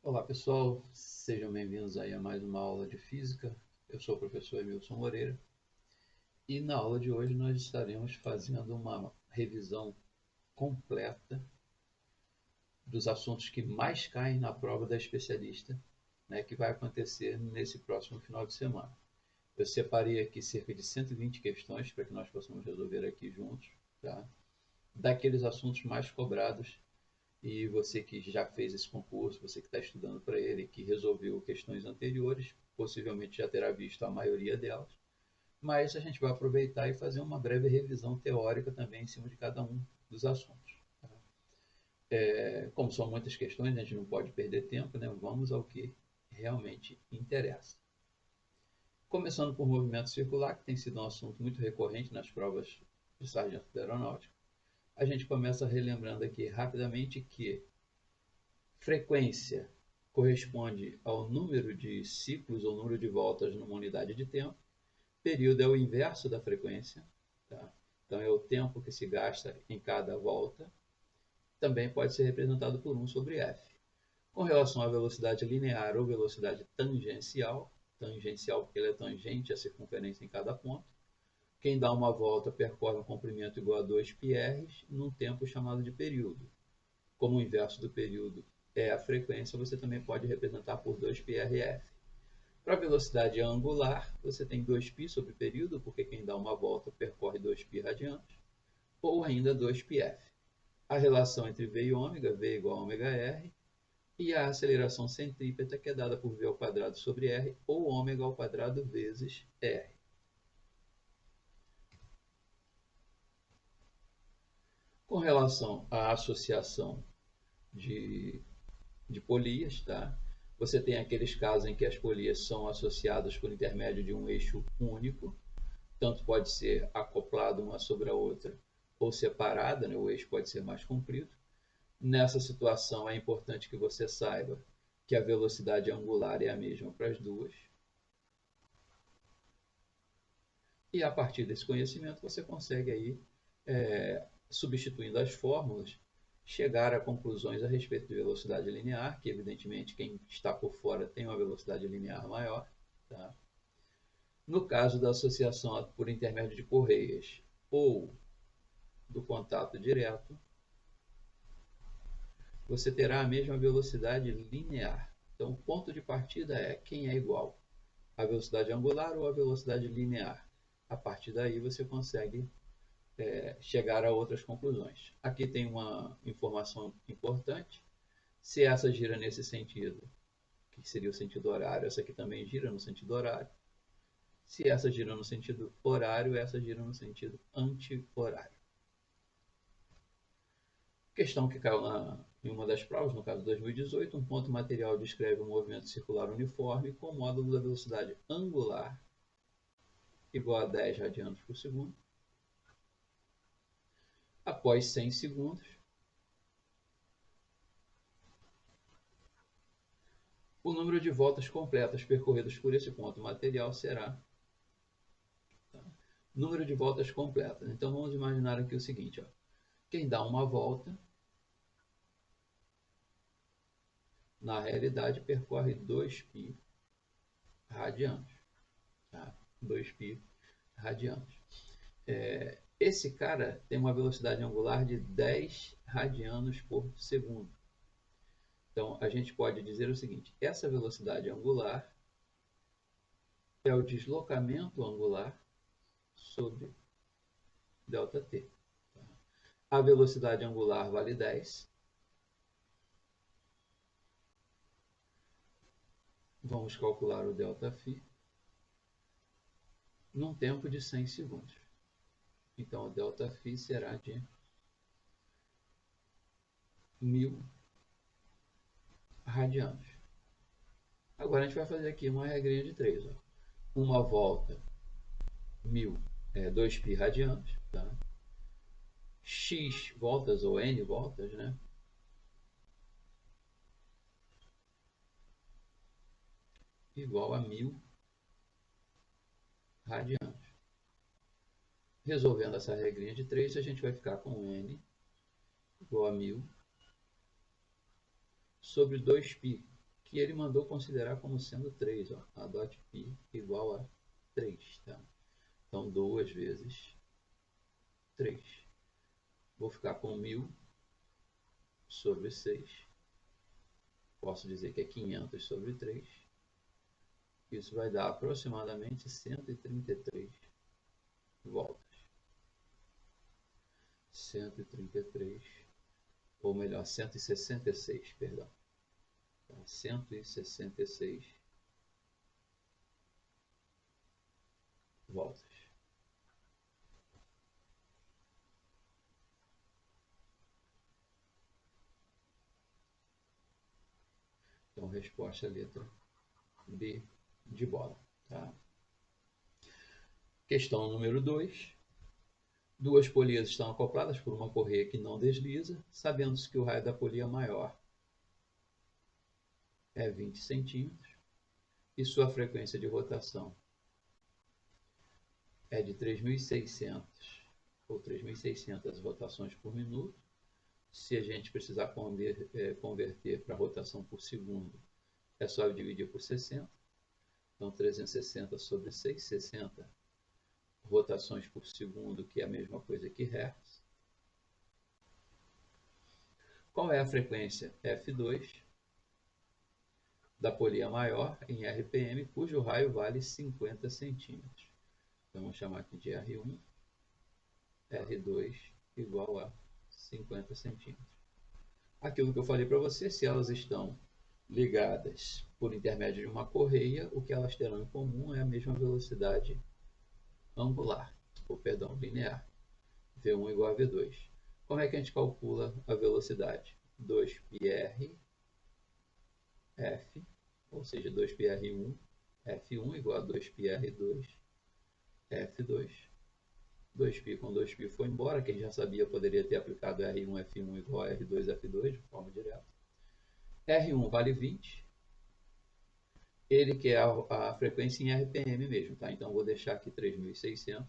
Olá pessoal, sejam bem-vindos aí a mais uma aula de Física. Eu sou o professor Emilson Moreira e na aula de hoje nós estaremos fazendo uma revisão completa dos assuntos que mais caem na prova da especialista, né, que vai acontecer nesse próximo final de semana. Eu separei aqui cerca de 120 questões para que nós possamos resolver aqui juntos, tá? Daqueles assuntos mais cobrados. E você que já fez esse concurso, você que está estudando para ele, que resolveu questões anteriores, possivelmente já terá visto a maioria delas. Mas a gente vai aproveitar e fazer uma breve revisão teórica também em cima de cada um dos assuntos. Como são muitas questões, a gente não pode perder tempo, né? Vamos ao que realmente interessa. Começando por movimento circular, que tem sido um assunto muito recorrente nas provas de sargento da aeronáutica, a gente começa relembrando aqui rapidamente que frequência corresponde ao número de ciclos ou número de voltas numa unidade de tempo. Período é o inverso da frequência, tá? Então é o tempo que se gasta em cada volta. Também pode ser representado por 1 sobre f. Com relação à velocidade linear ou velocidade tangencial, tangencial porque ela é tangente à circunferência em cada ponto, quem dá uma volta percorre um comprimento igual a 2πr num tempo chamado de período. Como o inverso do período é a frequência, você também pode representar por 2πrf. Para a velocidade angular, você tem 2π sobre período, porque quem dá uma volta percorre 2π radianos, ou ainda 2πf. A relação entre v e ômega, v igual a ômega r, e a aceleração centrípeta, que é dada por v ao quadrado sobre r, ou ômega ao quadrado vezes r. Com relação à associação de polias, tá? Você tem aqueles casos em que as polias são associadas por intermédio de um eixo único, tanto pode ser acoplado uma sobre a outra ou separada, né? O eixo pode ser mais comprido. Nessa situação é importante que você saiba que a velocidade angular é a mesma para as duas. E a partir desse conhecimento você consegue aí, substituindo as fórmulas, chegar a conclusões a respeito de velocidade linear, que evidentemente quem está por fora tem uma velocidade linear maior. Tá? No caso da associação por intermédio de correias ou do contato direto, você terá a mesma velocidade linear. Então, o ponto de partida é quem é igual, a velocidade angular ou a velocidade linear. A partir daí você consegue chegar a outras conclusões. Aqui tem uma informação importante. Se essa gira nesse sentido, que seria o sentido horário, essa aqui também gira no sentido horário. Se essa gira no sentido horário, essa gira no sentido anti-horário. Questão que caiu em uma das provas, no caso de 2018, um ponto material descreve um movimento circular uniforme com o módulo da velocidade angular igual a 10 radianos por segundo. Após 100 segundos, o número de voltas completas percorridas por esse ponto material será número de voltas completas. Então vamos imaginar aqui o seguinte, ó. Quem dá uma volta, na realidade percorre 2π radianos. Tá? 2π radianos. Esse cara tem uma velocidade angular de 10 radianos por segundo. Então, a gente pode dizer o seguinte, essa velocidade angular é o deslocamento angular sobre ΔT. A velocidade angular vale 10. Vamos calcular o ΔΦ num tempo de 100 segundos. Então, o ΔΦ será de 1000 radianos. Agora a gente vai fazer aqui uma regrinha de 3. Ó. Uma volta, 1000 é 2π radianos. Tá? X voltas ou N voltas, né? Igual a 1000 radianos. Resolvendo essa regrinha de 3, a gente vai ficar com N igual a 1000 sobre 2π. que ele mandou considerar como sendo 3, ó, a dot π igual a 3, tá? Então, 2 vezes 3. Vou ficar com 1000 sobre 6. Posso dizer que é 500 sobre 3. Isso vai dar aproximadamente 133 voltas. 133, ou melhor, 166, perdão. 166 voltas. Então, resposta letra B de bola. Tá? Questão número 2. Duas polias estão acopladas por uma correia que não desliza, sabendo-se que o raio da polia maior é 20 centímetros e sua frequência de rotação é de 3.600 ou 3.600 rotações por minuto. Se a gente precisar converter para rotação por segundo, é só dividir por 60. Então, 360 sobre 6, 60 rotações por segundo, que é a mesma coisa que Hertz. Qual é a frequência F2 da polia maior em RPM, cujo raio vale 50 centímetros? Então, vamos chamar aqui de R1, R2 igual a 50 centímetros. Aquilo que eu falei para você, se elas estão ligadas por intermédio de uma correia, o que elas terão em comum é a mesma velocidade angular, ou perdão, linear. V1 igual a V2. Como é que a gente calcula a velocidade? 2πr F, ou seja, 2πr1, F1 igual a 2πr2, F2. 2π com 2π foi embora, quem já sabia poderia ter aplicado R1, F1 igual a R2, F2, de forma direta. R1 vale 20, ele quer a frequência em RPM mesmo, tá? Então, vou deixar aqui 3.600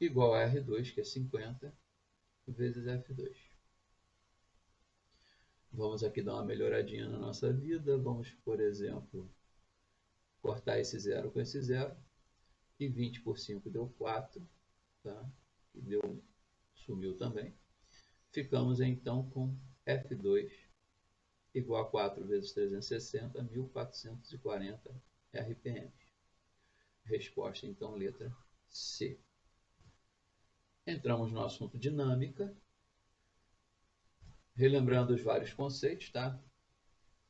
igual a R2, que é 50, vezes F2. Vamos aqui dar uma melhoradinha na nossa vida. Vamos, por exemplo, cortar esse zero com esse zero. E 20 por 5 deu 4, tá? E deu, sumiu também. Ficamos então com F2 igual a 4 vezes 360, 1440 RPM. Resposta, então, letra C. Entramos no assunto dinâmica. Relembrando os vários conceitos, tá?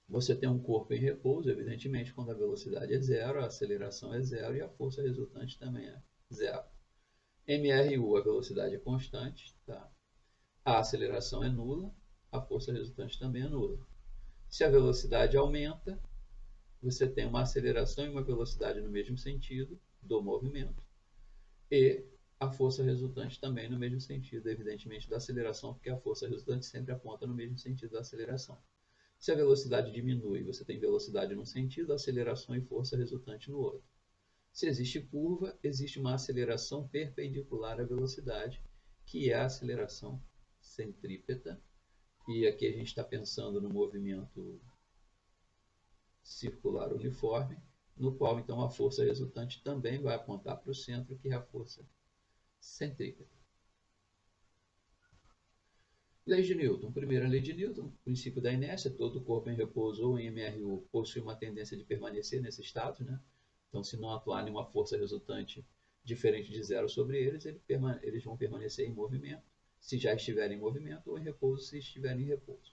Você tem um corpo em repouso, evidentemente, quando a velocidade é zero, a aceleração é zero e a força resultante também é zero. MRU, a velocidade é constante, tá? A aceleração é nula, a força resultante também é nula. Se a velocidade aumenta, você tem uma aceleração e uma velocidade no mesmo sentido do movimento. E a força resultante também no mesmo sentido, evidentemente, da aceleração, porque a força resultante sempre aponta no mesmo sentido da aceleração. Se a velocidade diminui, você tem velocidade num sentido, aceleração e força resultante no outro. Se existe curva, existe uma aceleração perpendicular à velocidade, que é a aceleração centrípeta. E aqui a gente está pensando no movimento circular uniforme, no qual então a força resultante também vai apontar para o centro, que é a força centrípeta. Leis de Newton. Primeira lei de Newton, princípio da inércia. Todo corpo em repouso ou em MRU possui uma tendência de permanecer nesse estado, né? Então, se não atuar nenhuma força resultante diferente de zero sobre eles, eles vão permanecer em movimento, se já estiverem em movimento, ou em repouso, se estiverem em repouso.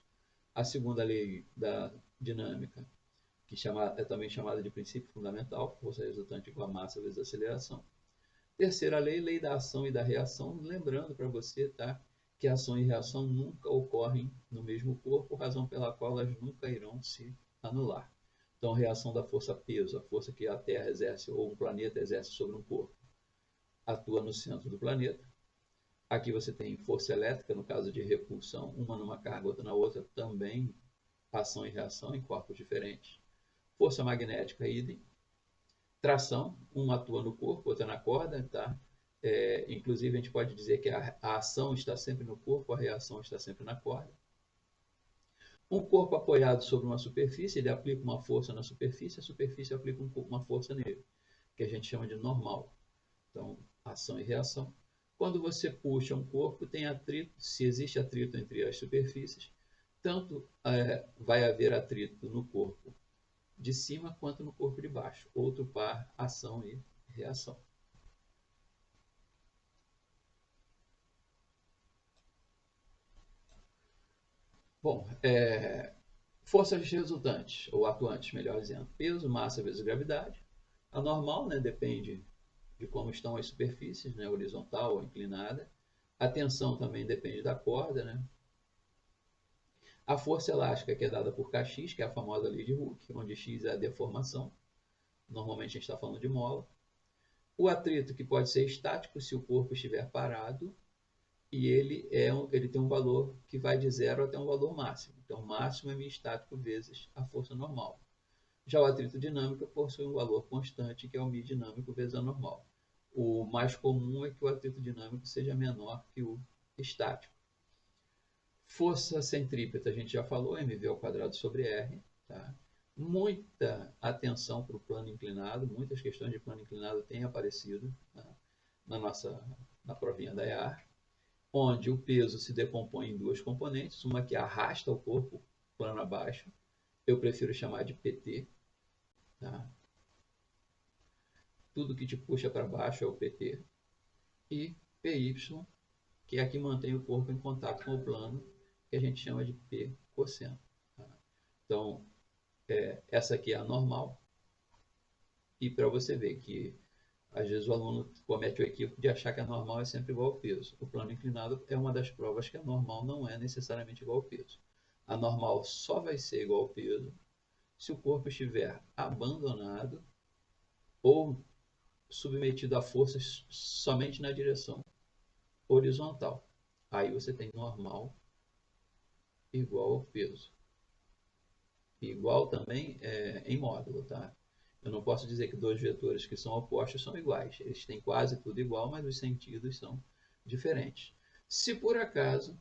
A segunda lei da dinâmica, que é também chamada de princípio fundamental, força resultante igual a massa vezes aceleração. Terceira lei, lei da ação e da reação, lembrando para você, tá, que ação e reação nunca ocorrem no mesmo corpo, razão pela qual elas nunca irão se anular. Então, a reação da força-peso, a força que a Terra exerce ou um planeta exerce sobre um corpo, atua no centro do planeta. Aqui você tem força elétrica, no caso de repulsão, uma numa carga, outra na outra, também ação e reação em corpos diferentes. Força magnética, idem. Tração, uma atua no corpo, outra na corda, tá? Inclusive, a gente pode dizer que a ação está sempre no corpo, a reação está sempre na corda. Um corpo apoiado sobre uma superfície, ele aplica uma força na superfície, a superfície aplica uma força nele, que a gente chama de normal. Então, ação e reação. Quando você puxa um corpo, tem atrito, se existe atrito entre as superfícies, tanto vai haver atrito no corpo de cima quanto no corpo de baixo. Outro par, ação e reação. Bom, forças resultantes, ou atuantes, melhor dizendo. Peso, massa vezes gravidade. A normal, né, depende de como estão as superfícies, né, horizontal ou inclinada. A tensão também depende da corda, né? A força elástica, que é dada por Kx, que é a famosa lei de Hooke, onde x é a deformação. Normalmente a gente está falando de mola. O atrito, que pode ser estático se o corpo estiver parado, e ele tem um valor que vai de zero até um valor máximo. Então, máximo é μ estático vezes a força normal. Já o atrito dinâmico possui um valor constante, que é o μ dinâmico vezes a normal. O mais comum é que o atrito dinâmico seja menor que o estático. Força centrípeta, a gente já falou, mv ao quadrado sobre r. Tá? Muita atenção para o plano inclinado, muitas questões de plano inclinado têm aparecido, tá? na provinha da EAR, onde o peso se decompõe em duas componentes, uma que arrasta o corpo plano abaixo, eu prefiro chamar de PT. Tá? Tudo que te puxa para baixo é o PT. E PY, que é a que mantém o corpo em contato com o plano, que a gente chama de P cosseno. Tá? Então, essa aqui é a normal. E para você ver que, às vezes, o aluno comete o equívoco de achar que a normal é sempre igual ao peso. O plano inclinado é uma das provas que a normal não é necessariamente igual ao peso. A normal só vai ser igual ao peso se o corpo estiver abandonado ou submetido a forças somente na direção horizontal. Aí você tem normal igual ao peso. Igual também em módulo, tá? Eu não posso dizer que dois vetores que são opostos são iguais. Eles têm quase tudo igual, mas os sentidos são diferentes. Se por acaso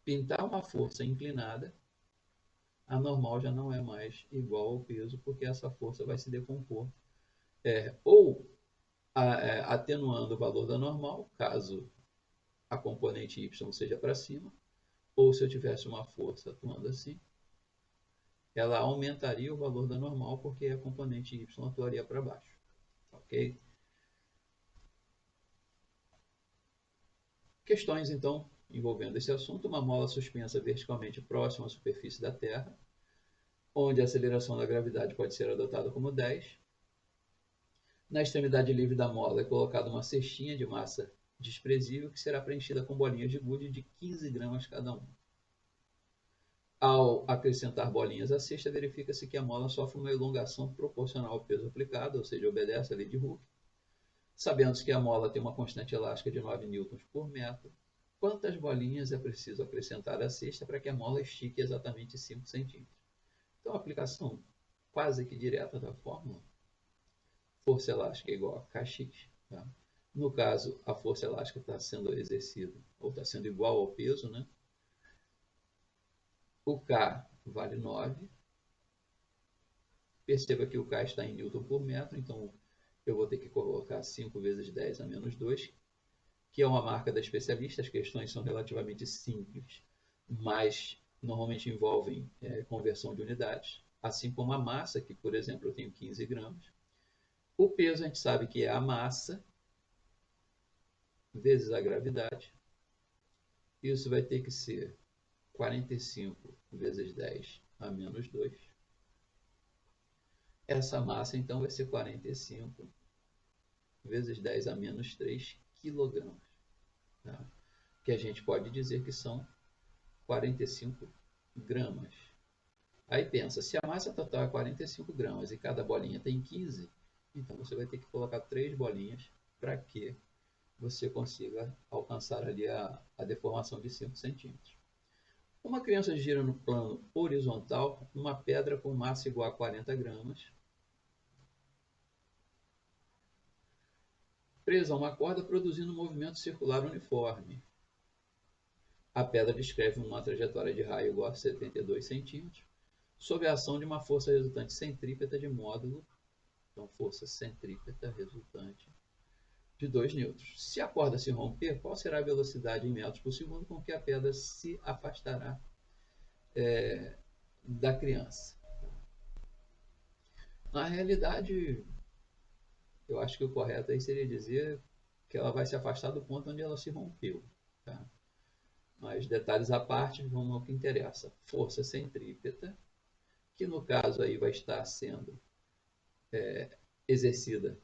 pintar uma força inclinada, a normal já não é mais igual ao peso, porque essa força vai se decompor. Ou atenuando o valor da normal, caso a componente y seja para cima, ou se eu tivesse uma força atuando assim, ela aumentaria o valor da normal, porque a componente y atuaria para baixo. Ok? Questões, então, envolvendo esse assunto. Uma mola suspensa verticalmente próxima à superfície da Terra, onde a aceleração da gravidade pode ser adotada como 10. Na extremidade livre da mola é colocada uma cestinha de massa desprezível que será preenchida com bolinhas de gude de 15 gramas cada uma. Ao acrescentar bolinhas à cesta, verifica-se que a mola sofre uma elongação proporcional ao peso aplicado, ou seja, obedece à lei de Hooke. Sabendo-se que a mola tem uma constante elástica de 9 newtons por metro, quantas bolinhas é preciso acrescentar à cesta para que a mola estique exatamente 5 centímetros? Então, a aplicação quase que direta da fórmula, força elástica é igual a Kx. Tá? No caso, a força elástica está sendo exercida, ou está sendo igual ao peso, né? O K vale 9. Perceba que o K está em Newton por metro, então eu vou ter que colocar 5 vezes 10 a menos 2, que é uma marca da especialista. As questões são relativamente simples, mas normalmente envolvem conversão de unidades, assim como a massa, que, por exemplo, eu tenho 15 gramas. O peso a gente sabe que é a massa vezes a gravidade. Isso vai ter que ser 45 vezes 10 a menos 2. Essa massa, então, vai ser 45 vezes 10 a menos 3 quilogramas. Tá? Que a gente pode dizer que são 45 gramas. Aí pensa, se a massa total é 45 gramas e cada bolinha tem 15, então você vai ter que colocar 3 bolinhas para que você consiga alcançar ali a deformação de 5 centímetros. Uma criança gira no plano horizontal uma pedra com massa igual a 40 gramas, presa a uma corda produzindo um movimento circular uniforme. A pedra descreve uma trajetória de raio igual a 72 centímetros, sob a ação de uma força resultante centrípeta de módulo, então força centrípeta resultante de 2 newtons. Se a corda se romper, qual será a velocidade em metros por segundo com que a pedra se afastará da criança? Na realidade, eu acho que o correto aí seria dizer que ela vai se afastar do ponto onde ela se rompeu. Tá? Mas detalhes à parte, vamos ao que interessa. Força centrípeta, que no caso aí vai estar sendo exercida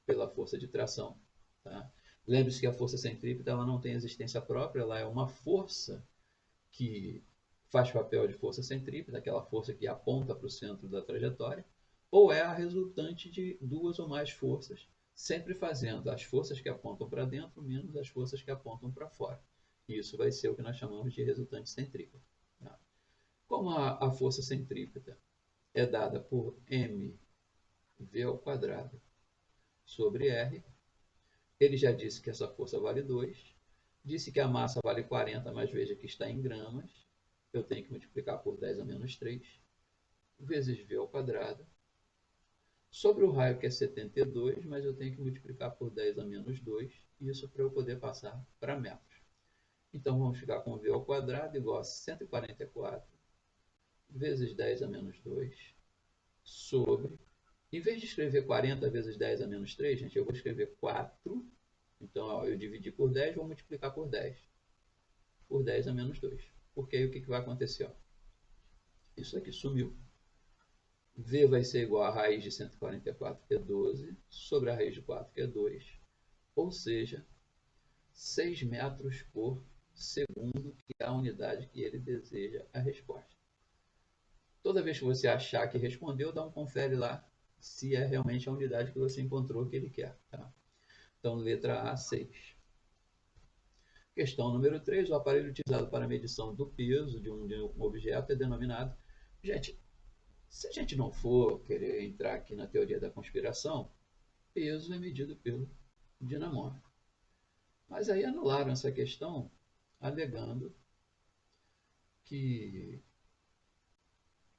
pela força de tração. Tá? Lembre-se que a força centrípeta ela não tem existência própria, ela é uma força que faz papel de força centrípeta, aquela força que aponta para o centro da trajetória, ou é a resultante de duas ou mais forças, sempre fazendo as forças que apontam para dentro menos as forças que apontam para fora. Isso vai ser o que nós chamamos de resultante centrípeta. Tá? Como a força centrípeta é dada por mv ao quadrado sobre r, ele já disse que essa força vale 2, disse que a massa vale 40, mas veja que está em gramas, eu tenho que multiplicar por 10 a menos 3, vezes v ao quadrado, sobre o raio que é 72, mas eu tenho que multiplicar por 10 a menos 2, isso para eu poder passar para metros. Então vamos ficar com v ao quadrado igual a 144 vezes 10 a menos 2 sobre... Em vez de escrever 40 vezes 10 a menos 3, gente, eu vou escrever 4. Então, ó, eu dividi por 10, vou multiplicar por 10. Por 10 a menos 2. Porque aí o que vai acontecer? Ó? Isso aqui sumiu. V vai ser igual a raiz de 144, que é 12, sobre a raiz de 4, que é 2. Ou seja, 6 metros por segundo, que é a unidade que ele deseja a resposta. Toda vez que você achar que respondeu, dá um confere lá se é realmente a unidade que você encontrou que ele quer. Tá? Então, letra A, 6. Questão número 3. O aparelho utilizado para a medição do peso de um objeto é denominado... Gente, se a gente não for querer entrar aqui na teoria da conspiração, peso é medido pelo dinamômetro. Mas aí anularam essa questão alegando que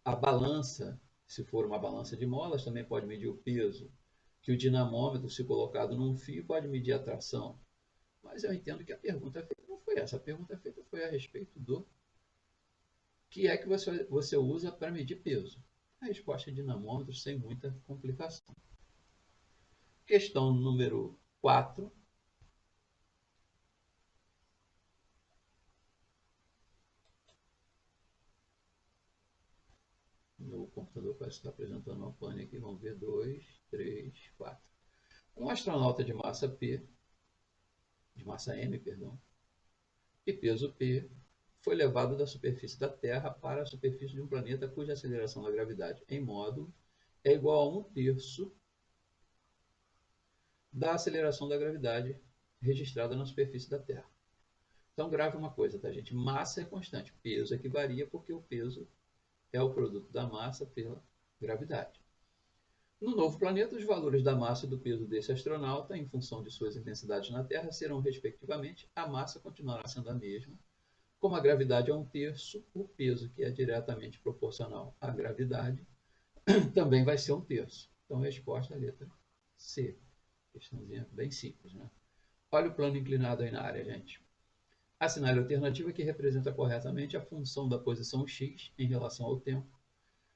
a balança, se for uma balança de molas, também pode medir o peso, que o dinamômetro, se colocado num fio, pode medir a tração. Mas eu entendo que a pergunta feita não foi essa. A pergunta feita foi a respeito do que é que você usa para medir peso. A resposta é dinamômetro, sem muita complicação. Questão número 4. Meu computador parece estar apresentando uma pane aqui. Vamos ver. 2, 3, 4. Um astronauta de massa M, e peso P, foi levado da superfície da Terra para a superfície de um planeta cuja aceleração da gravidade em módulo é igual a 1/3 da aceleração da gravidade registrada na superfície da Terra. Então, grave uma coisa, tá, gente? Massa é constante, peso é que varia, porque o peso é o produto da massa pela gravidade. No novo planeta, os valores da massa e do peso desse astronauta, em função de suas intensidades na Terra, serão, respectivamente, a massa continuará sendo a mesma, como a gravidade é 1/3, o peso, que é diretamente proporcional à gravidade, também vai ser 1/3. Então, a resposta é a letra C. Questãozinha bem simples, né? Olha o plano inclinado aí na área, gente. Assinale a alternativa que representa corretamente a função da posição x em relação ao tempo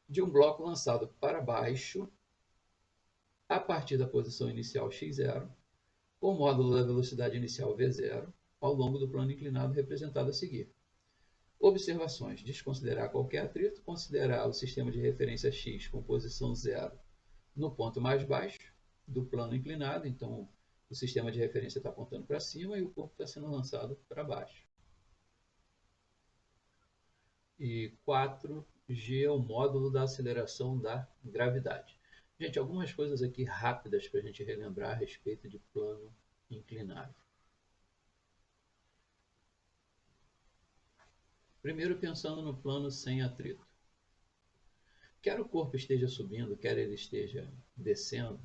de um bloco lançado para baixo a partir da posição inicial x0, com o módulo da velocidade inicial v0, ao longo do plano inclinado representado a seguir. Observações. Desconsiderar qualquer atrito, considerar o sistema de referência x com posição 0 no ponto mais baixo do plano inclinado, então o sistema de referência está apontando para cima e o corpo está sendo lançado para baixo. E 4G é o módulo da aceleração da gravidade. Gente, algumas coisas aqui rápidas para a gente relembrar a respeito de plano inclinado. Primeiro, pensando no plano sem atrito. Quer o corpo esteja subindo, quer ele esteja descendo,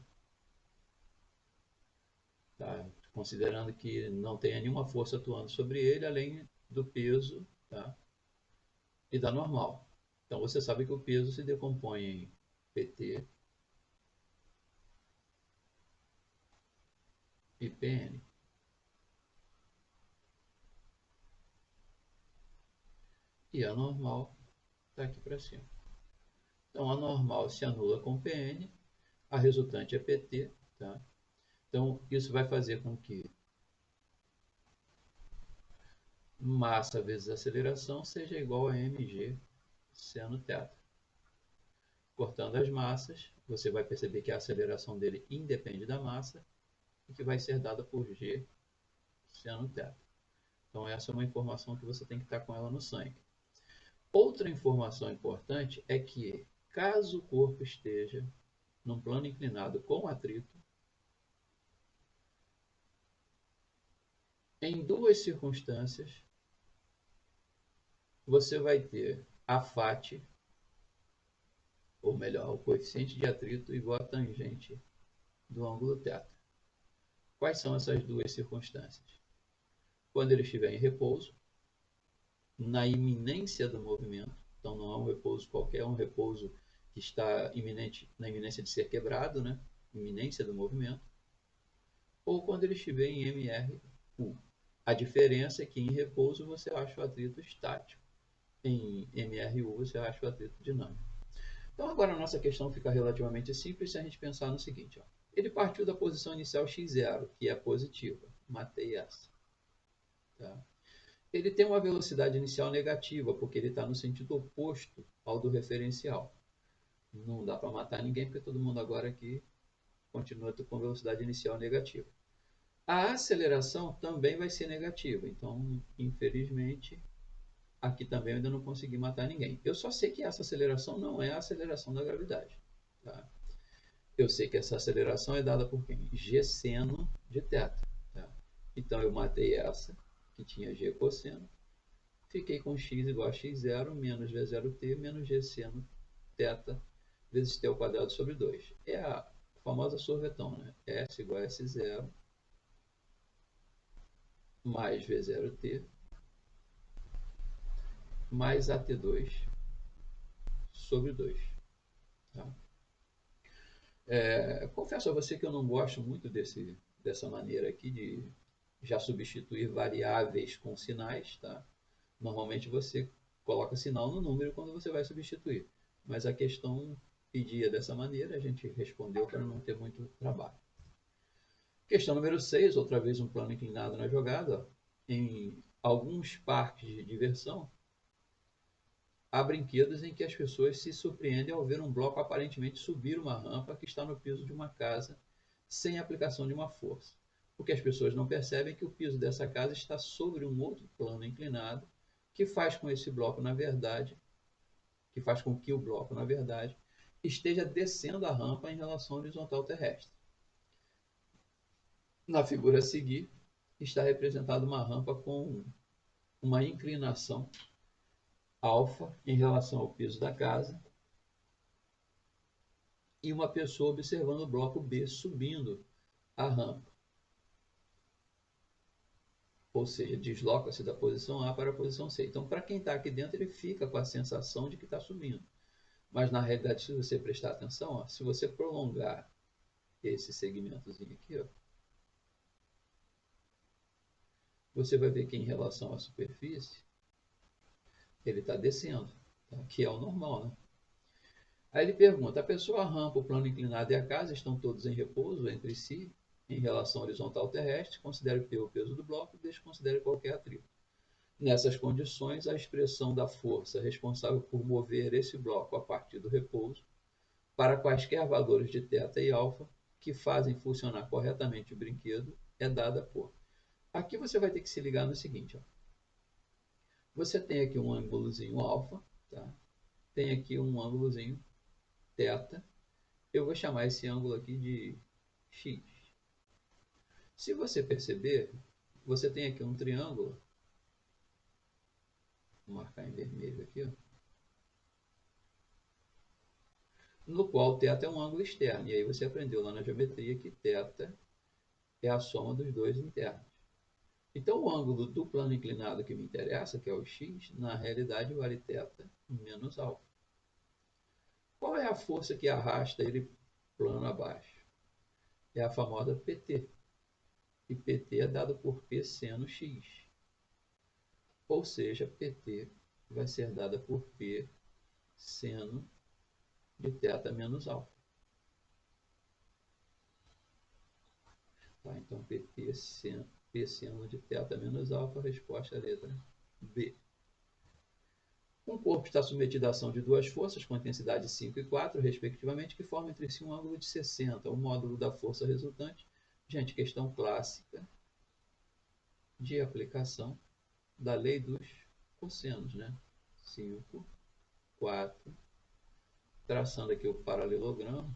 tá? Considerando que não tenha nenhuma força atuando sobre ele, além do peso, tá? E da normal. Então você sabe que o peso se decompõe em PT e PN. E a normal está aqui para cima. Então a normal se anula com PN, a resultante é PT, tá? Então isso vai fazer com que massa vezes aceleração seja igual a mg seno θ. Cortando as massas, você vai perceber que a aceleração dele independe da massa e que vai ser dada por g seno θ. Então essa é uma informação que você tem que estar com ela no sangue. Outra informação importante é que caso o corpo esteja num plano inclinado com atrito, em duas circunstâncias você vai ter a FAT, ou melhor, o coeficiente de atrito igual a tangente do ângulo θ. Quais são essas duas circunstâncias? Quando ele estiver em repouso, na iminência do movimento, então não é um repouso qualquer, é um repouso que está na iminência de ser quebrado, né? Iminência do movimento, ou quando ele estiver em MRU. A diferença é que em repouso você acha o atrito estático, em MRU você acha o atrito dinâmico. Então agora a nossa questão fica relativamente simples se a gente pensar no seguinte, ó. Ele partiu da posição inicial x0, que é positiva, matei essa. Tá? Ele tem uma velocidade inicial negativa, porque ele está no sentido oposto ao do referencial. Não dá para matar ninguém, porque todo mundo agora aqui continua com velocidade inicial negativa. A aceleração também vai ser negativa, então, infelizmente, aqui também eu ainda não consegui matar ninguém. Eu só sei que essa aceleração não é a aceleração da gravidade. Tá? Eu sei que essa aceleração é dada por quem? G seno de θ. Tá? Então, eu matei essa, que tinha G cosseno. Fiquei com x igual a x0 menos v0t menos g seno θ vezes t ao quadrado sobre 2. É a famosa sorvetão, né? S igual a S0 mais v0t mais AT2 sobre 2. Tá? Confesso a você que eu não gosto muito dessa maneira aqui de já substituir variáveis com sinais. Tá? Normalmente você coloca sinal no número quando você vai substituir. Mas a questão pedia dessa maneira, a gente respondeu para não ter muito trabalho. Questão número 6, outra vez um plano inclinado na jogada. Em alguns parques de diversão, há brinquedos em que as pessoas se surpreendem ao ver um bloco aparentemente subir uma rampa que está no piso de uma casa sem aplicação de uma força. O que as pessoas não percebem é que o piso dessa casa está sobre um outro plano inclinado que faz com esse bloco, na verdade, que faz com que o bloco, na verdade, esteja descendo a rampa em relação à horizontal terrestre. Na figura a seguir, está representada uma rampa com uma inclinação alfa em relação ao piso da casa e uma pessoa observando o bloco B subindo a rampa. Ou seja, desloca-se da posição A para a posição C. Então, para quem está aqui dentro, ele fica com a sensação de que está subindo. Mas, na realidade, se você prestar atenção, ó, se você prolongar esse segmentozinho aqui, ó, você vai ver que em relação à superfície, ele está descendo, tá? Que é o normal, né? Aí ele pergunta, a pessoa, a rampa, o plano inclinado e a casa estão todos em repouso entre si em relação horizontal terrestre, considere P o peso do bloco e desconsidere qualquer atrito. Nessas condições, a expressão da força responsável por mover esse bloco a partir do repouso para quaisquer valores de θ e alfa que fazem funcionar corretamente o brinquedo é dada por. Aqui você vai ter que se ligar no seguinte, ó. Você tem aqui um ângulozinho alfa, tá? Tem aqui um ângulozinho θ. Eu vou chamar esse ângulo aqui de x. Se você perceber, você tem aqui um triângulo. Vou marcar em vermelho aqui, ó, no qual θ é um ângulo externo. E aí você aprendeu lá na geometria que θ é a soma dos dois internos. Então, o ângulo do plano inclinado que me interessa, que é o x, na realidade vale θ menos alfa. Qual é a força que arrasta ele plano abaixo? É a famosa PT. E PT é dado por P seno x. Ou seja, PT vai ser dada por P seno de θ menos alfa. Tá, então, PT seno, P seno de θ menos alfa, a resposta é a letra B. Um corpo está submetido à ação de duas forças com intensidade 5 e 4, respectivamente, que formam entre si um ângulo de 60. O módulo da força resultante. Gente, questão clássica de aplicação da lei dos cossenos, né? 5, 4. Traçando aqui o paralelogramo.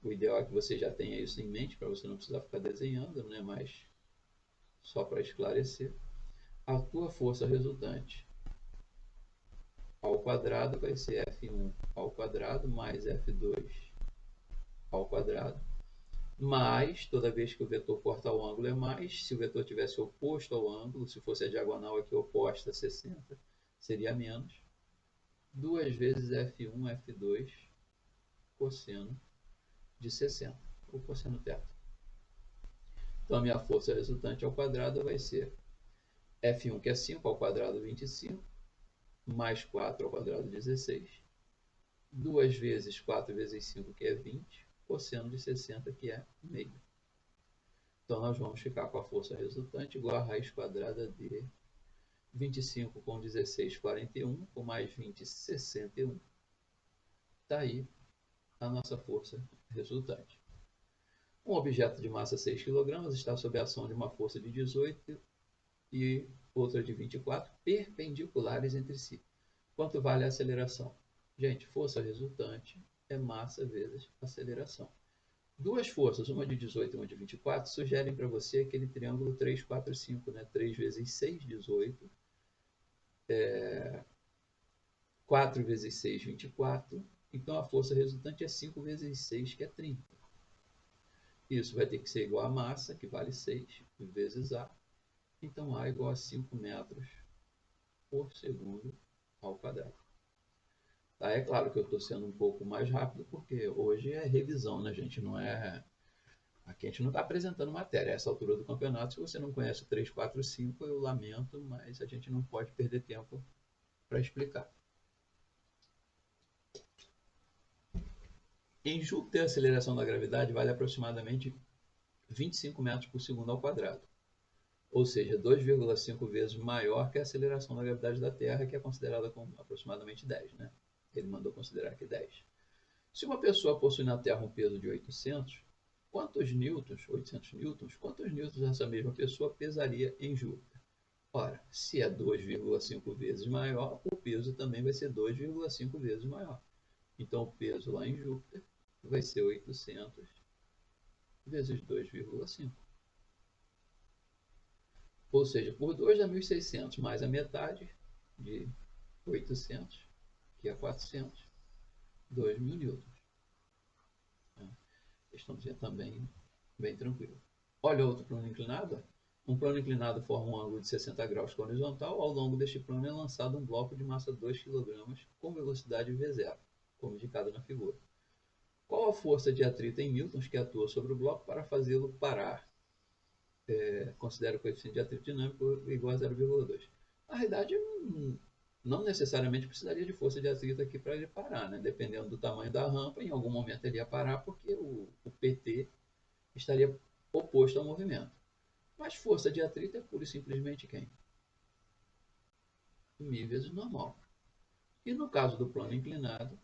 O ideal é que você já tenha isso em mente, para você não precisar ficar desenhando, né? Mas só para esclarecer. A tua força resultante ao quadrado vai ser F1 ao quadrado mais F2 ao quadrado, mais, toda vez que o vetor corta o ângulo é mais, se o vetor tivesse oposto ao ângulo, se fosse a diagonal aqui oposta a 60, seria menos, 2 vezes F1, F2, cosseno de 60, ou cosseno θ. Então, a minha força resultante ao quadrado vai ser F1, que é 5, ao quadrado 25, mais 4 ao quadrado 16, 2 vezes 4 vezes 5, que é 20, cosseno de 60, que é meio. Então, nós vamos ficar com a força resultante igual a raiz quadrada de 25 com 16, 41, com mais 20, 61. Está aí a nossa força resultante. Um objeto de massa 6 kg está sob a ação de uma força de 18 e outra de 24, perpendiculares entre si. Quanto vale a aceleração? Gente, força resultante é massa vezes aceleração. Duas forças, uma de 18 e uma de 24, sugerem para você aquele triângulo 3, 4, 5, né? 3 vezes 6, 18. 4 vezes 6, 24. Então, a força resultante é 5 vezes 6, que é 30. Isso vai ter que ser igual a massa, que vale 6, vezes A. Então, A igual a 5 metros por segundo ao quadrado. Tá? É claro que eu estou sendo um pouco mais rápido, porque hoje é revisão, né, gente? Não é... Aqui a gente não está apresentando matéria. A essa altura do campeonato, se você não conhece o 3, 4, 5, eu lamento, mas a gente não pode perder tempo para explicar. Em Júpiter, a aceleração da gravidade vale aproximadamente 25 metros por segundo ao quadrado, ou seja, 2,5 vezes maior que a aceleração da gravidade da Terra, que é considerada como aproximadamente 10, né? Ele mandou considerar aqui 10. Se uma pessoa possui na Terra um peso de 800 newtons quantos newtons essa mesma pessoa pesaria em Júpiter? Ora, se é 2,5 vezes maior, o peso também vai ser 2,5 vezes maior. Então, o peso lá em Júpiter vai ser 800 vezes 2,5. Ou seja, por 2 dá 1.600, mais a metade de 800, que é 400, 2.000 newtons. Estamos também bem tranquilo. Olha outro plano inclinado. Um plano inclinado forma um ângulo de 60 graus com a horizontal. Ao longo deste plano é lançado um bloco de massa 2 kg com velocidade V0, como indicado na figura. Qual a força de atrito em newtons que atua sobre o bloco para fazê-lo parar? Considera o coeficiente de atrito dinâmico igual a 0,2. Na realidade, não necessariamente precisaria de força de atrito aqui para ele parar, né? Dependendo do tamanho da rampa, em algum momento ele ia parar porque o PT estaria oposto ao movimento. Mas força de atrito é pura e simplesmente quem? Mi vezes normal. E no caso do plano inclinado,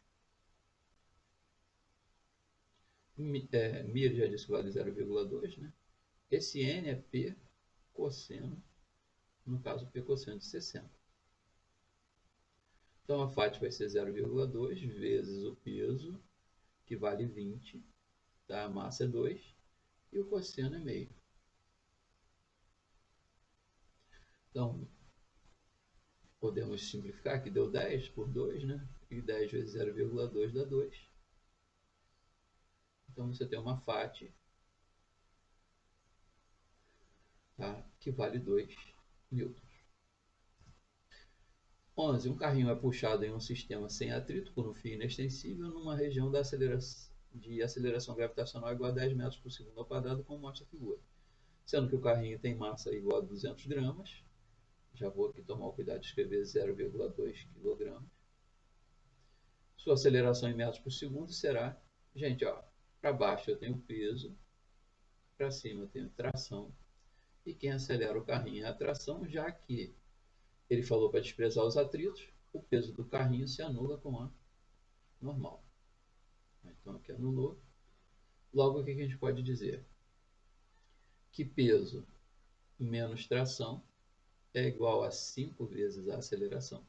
mi já disse que vale 0,2, né? Esse N é P cosseno, no caso P cosseno de 60. Então a FAT vai ser 0,2 vezes o peso, que vale 20, tá? A massa é 2, e o cosseno é meio. Então, podemos simplificar, que deu 10 por 2, né? E 10 vezes 0,2 dá 2. Então você tem uma FAT tá? Que vale 2 newtons. 11. Um carrinho é puxado em um sistema sem atrito por um fio inextensível numa região de aceleração gravitacional igual a 10 metros por segundo ao quadrado, como mostra a figura. Sendo que o carrinho tem massa igual a 200 gramas. Já vou aqui tomar o cuidado de escrever 0,2 kg. Sua aceleração em metros por segundo será, gente, ó, para baixo eu tenho peso, para cima eu tenho tração, e quem acelera o carrinho é a tração, já que ele falou para desprezar os atritos, o peso do carrinho se anula com a normal. Então aqui anulou. Logo, o que a gente pode dizer? Que peso menos tração é igual a 5 vezes a aceleração.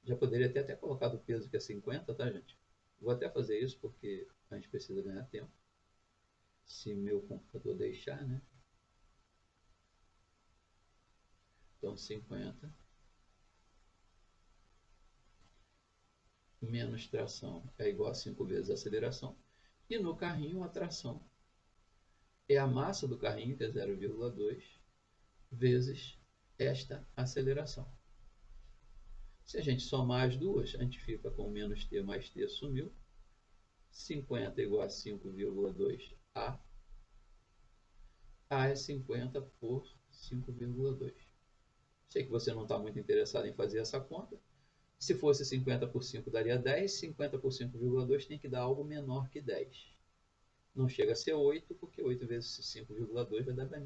Já poderia ter até colocado o peso que é 50, tá, gente? Vou até fazer isso porque a gente precisa ganhar tempo. Se meu computador deixar, né? Então, 50 menos tração é igual a 5 vezes a aceleração. E no carrinho, a tração é a massa do carrinho, que é 0,2, vezes esta aceleração. Se a gente somar as duas, a gente fica com menos t mais t sumiu. 50 igual a 5,2 A. A é 50 por 5,2. Sei que você não está muito interessado em fazer essa conta. Se fosse 50 por 5 daria 10. 50 por 5,2 tem que dar algo menor que 10. Não chega a ser 8, porque 8 vezes 5,2 vai dar bem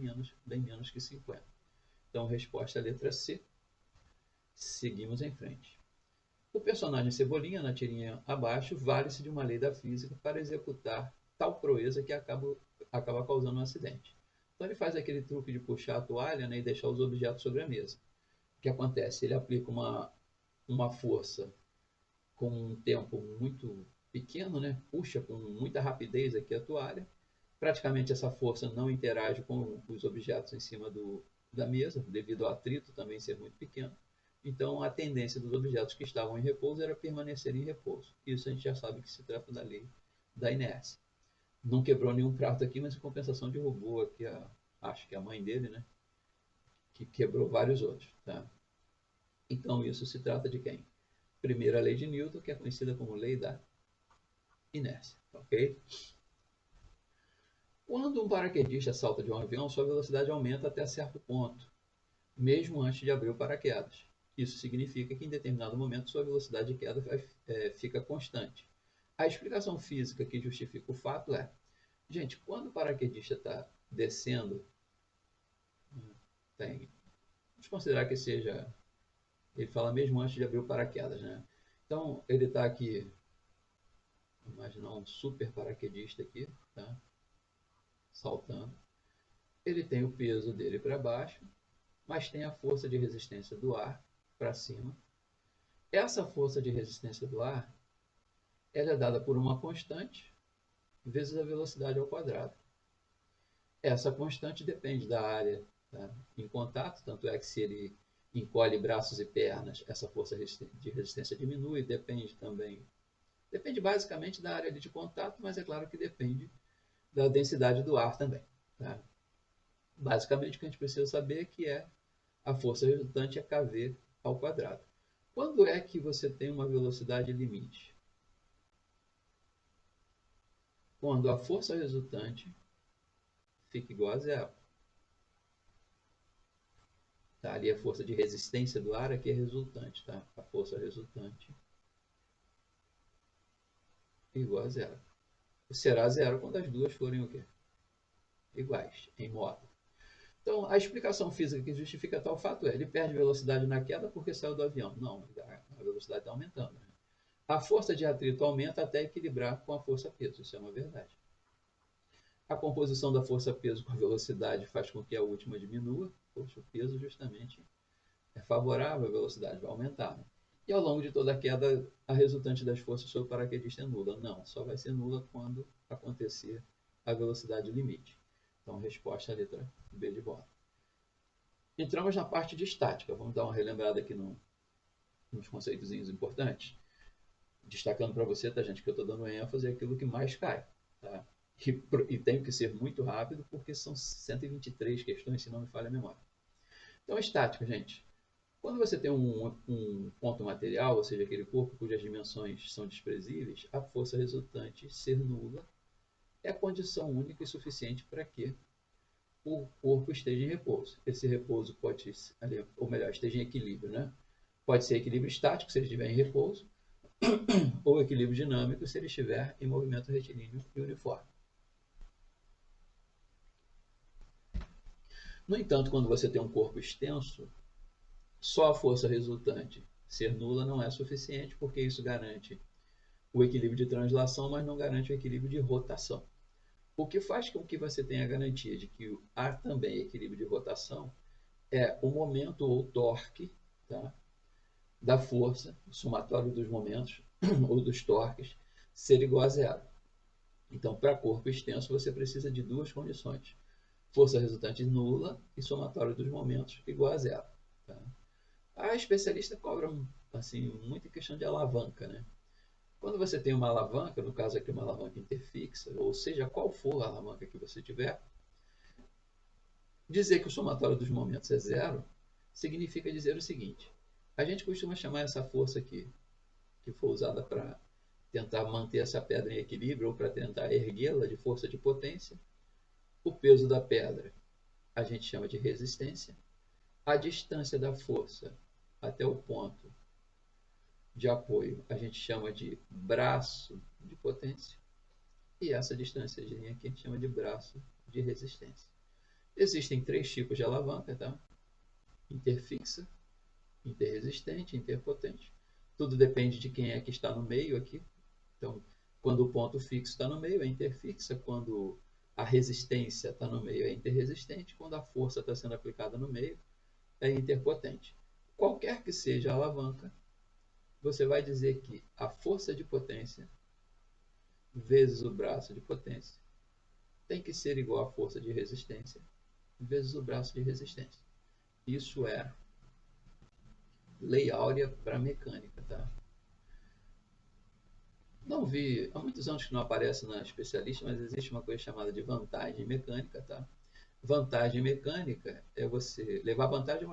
menos que 50. Então, resposta à letra C. Seguimos em frente. O personagem Cebolinha, na tirinha abaixo, vale-se de uma lei da física para executar tal proeza que acaba causando um acidente. Então ele faz aquele truque de puxar a toalha, né, e deixar os objetos sobre a mesa. O que acontece? Ele aplica uma força com um tempo muito pequeno, né, puxa com muita rapidez aqui a toalha. Praticamente essa força não interage com os objetos em cima da mesa, devido ao atrito também ser muito pequeno. Então, a tendência dos objetos que estavam em repouso era permanecer em repouso. Isso a gente já sabe que se trata da lei da inércia. Não quebrou nenhum prato aqui, mas em compensação derrubou aqui, acho que a mãe dele, né? Que quebrou vários outros. Tá? Então, isso se trata de quem? Primeira lei de Newton, que é conhecida como lei da inércia. Ok? Quando um paraquedista salta de um avião, sua velocidade aumenta até certo ponto, mesmo antes de abrir o paraquedas. Isso significa que em determinado momento sua velocidade de queda fica constante. A explicação física que justifica o fato é, gente, quando o paraquedista está descendo, vamos considerar que seja, ele fala mesmo antes de abrir o paraquedas, né? Então, ele está aqui, vamos imaginar um super paraquedista aqui, tá? Saltando. Ele tem o peso dele para baixo, mas tem a força de resistência do ar para cima. Essa força de resistência do ar ela é dada por uma constante vezes a velocidade ao quadrado. Essa constante depende da área, tá, em contato, tanto é que se ele encolhe braços e pernas, essa força de resistência diminui, depende basicamente da área de contato, mas é claro que depende da densidade do ar também. Tá? Basicamente o que a gente precisa saber é que a força resultante é kV ao quadrado. Quando é que você tem uma velocidade limite? Quando a força resultante fica igual a zero. Tá? Ali a força de resistência do ar aqui é resultante. Tá? A força resultante igual a zero. Será zero quando as duas forem o quê? Iguais, em modo. Então, a explicação física que justifica tal fato é: ele perde velocidade na queda porque saiu do avião. Não, a velocidade está aumentando. Né? A força de atrito aumenta até equilibrar com a força-peso. Isso é uma verdade. A composição da força-peso com a velocidade faz com que a última diminua. Poxa, o peso justamente é favorável, a velocidade vai aumentar. Né? E ao longo de toda a queda, a resultante das forças sobre o paraquedista é nula. Não, só vai ser nula quando acontecer a velocidade limite. Então, resposta à letra B de bola. Entramos na parte de estática. Vamos dar uma relembrada aqui nos conceitos importantes. Destacando para você, tá, gente, que eu estou dando ênfase àquilo que mais cai. Tá? e tenho que ser muito rápido, porque são 123 questões, se não me falha a memória. Então, estática, gente. Quando você tem um ponto material, ou seja, aquele corpo cujas dimensões são desprezíveis, a força resultante ser nula é condição única e suficiente para que o corpo esteja em repouso. Esse repouso pode, ou melhor, esteja em equilíbrio, né? Pode ser equilíbrio estático, se ele estiver em repouso, ou equilíbrio dinâmico, se ele estiver em movimento retilíneo e uniforme. No entanto, quando você tem um corpo extenso, só a força resultante ser nula não é suficiente, porque isso garante o equilíbrio de translação, mas não garante o equilíbrio de rotação. O que faz com que você tenha a garantia de que há também equilíbrio de rotação é o momento ou torque, tá, da força, o somatório dos momentos ou dos torques, ser igual a zero. Então, para corpo extenso, você precisa de duas condições: força resultante nula e somatório dos momentos igual a zero. Tá? A especialista cobra assim, muito em questão de alavanca, né? Quando você tem uma alavanca, no caso aqui uma alavanca interfixa, ou seja, qual for a alavanca que você tiver, dizer que o somatório dos momentos é zero significa dizer o seguinte: a gente costuma chamar essa força aqui, que foi usada para tentar manter essa pedra em equilíbrio ou para tentar erguê-la, de força de potência. O peso da pedra a gente chama de resistência. A distância da força até o ponto de apoio a gente chama de braço de potência. E essa distância aqui a gente chama de braço de resistência. Existem três tipos de alavanca, tá? Interfixa, interresistente, interpotente. Tudo depende de quem é que está no meio aqui. Então, quando o ponto fixo está no meio, é interfixa. Quando a resistência está no meio, é interresistente. Quando a força está sendo aplicada no meio, é interpotente. Qualquer que seja a alavanca, você vai dizer que a força de potência vezes o braço de potência tem que ser igual à força de resistência vezes o braço de resistência. Isso é lei áurea para mecânica, tá? Não vi, há muitos anos que não aparece na especialista, mas existe uma coisa chamada de vantagem mecânica, tá? Vantagem mecânica é você levar vantagem,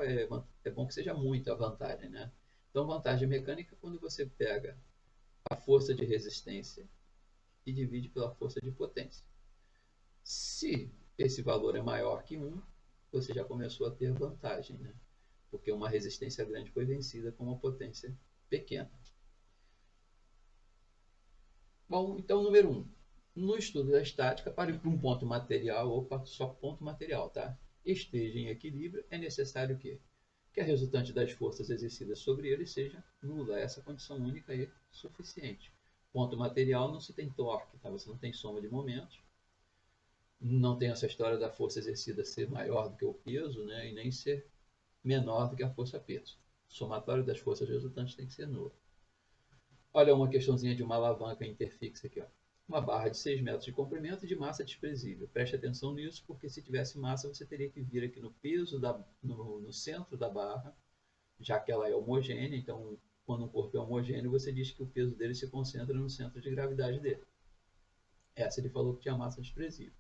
é bom que seja muita vantagem, né? Então, vantagem mecânica é quando você pega a força de resistência e divide pela força de potência. Se esse valor é maior que 1, você já começou a ter vantagem, né? Porque uma resistência grande foi vencida com uma potência pequena. Bom, então, número 1. No estudo da estática, para um ponto material, ou só ponto material, tá? Esteja em equilíbrio, é necessário que a resultante das forças exercidas sobre ele seja nula. Essa condição única é suficiente. Ponto material não se tem torque, tá? Você não tem soma de momentos. Não tem essa história da força exercida ser maior do que o peso, né? E nem ser menor do que a força-peso. O somatório das forças resultantes tem que ser nulo. Olha uma questãozinha de uma alavanca interfixa aqui, ó. Uma barra de 6 metros de comprimento e de massa desprezível. Preste atenção nisso, porque se tivesse massa, você teria que vir aqui no peso, no centro da barra, já que ela é homogênea. Então, quando um corpo é homogêneo, você diz que o peso dele se concentra no centro de gravidade dele. Essa ele falou que tinha massa desprezível.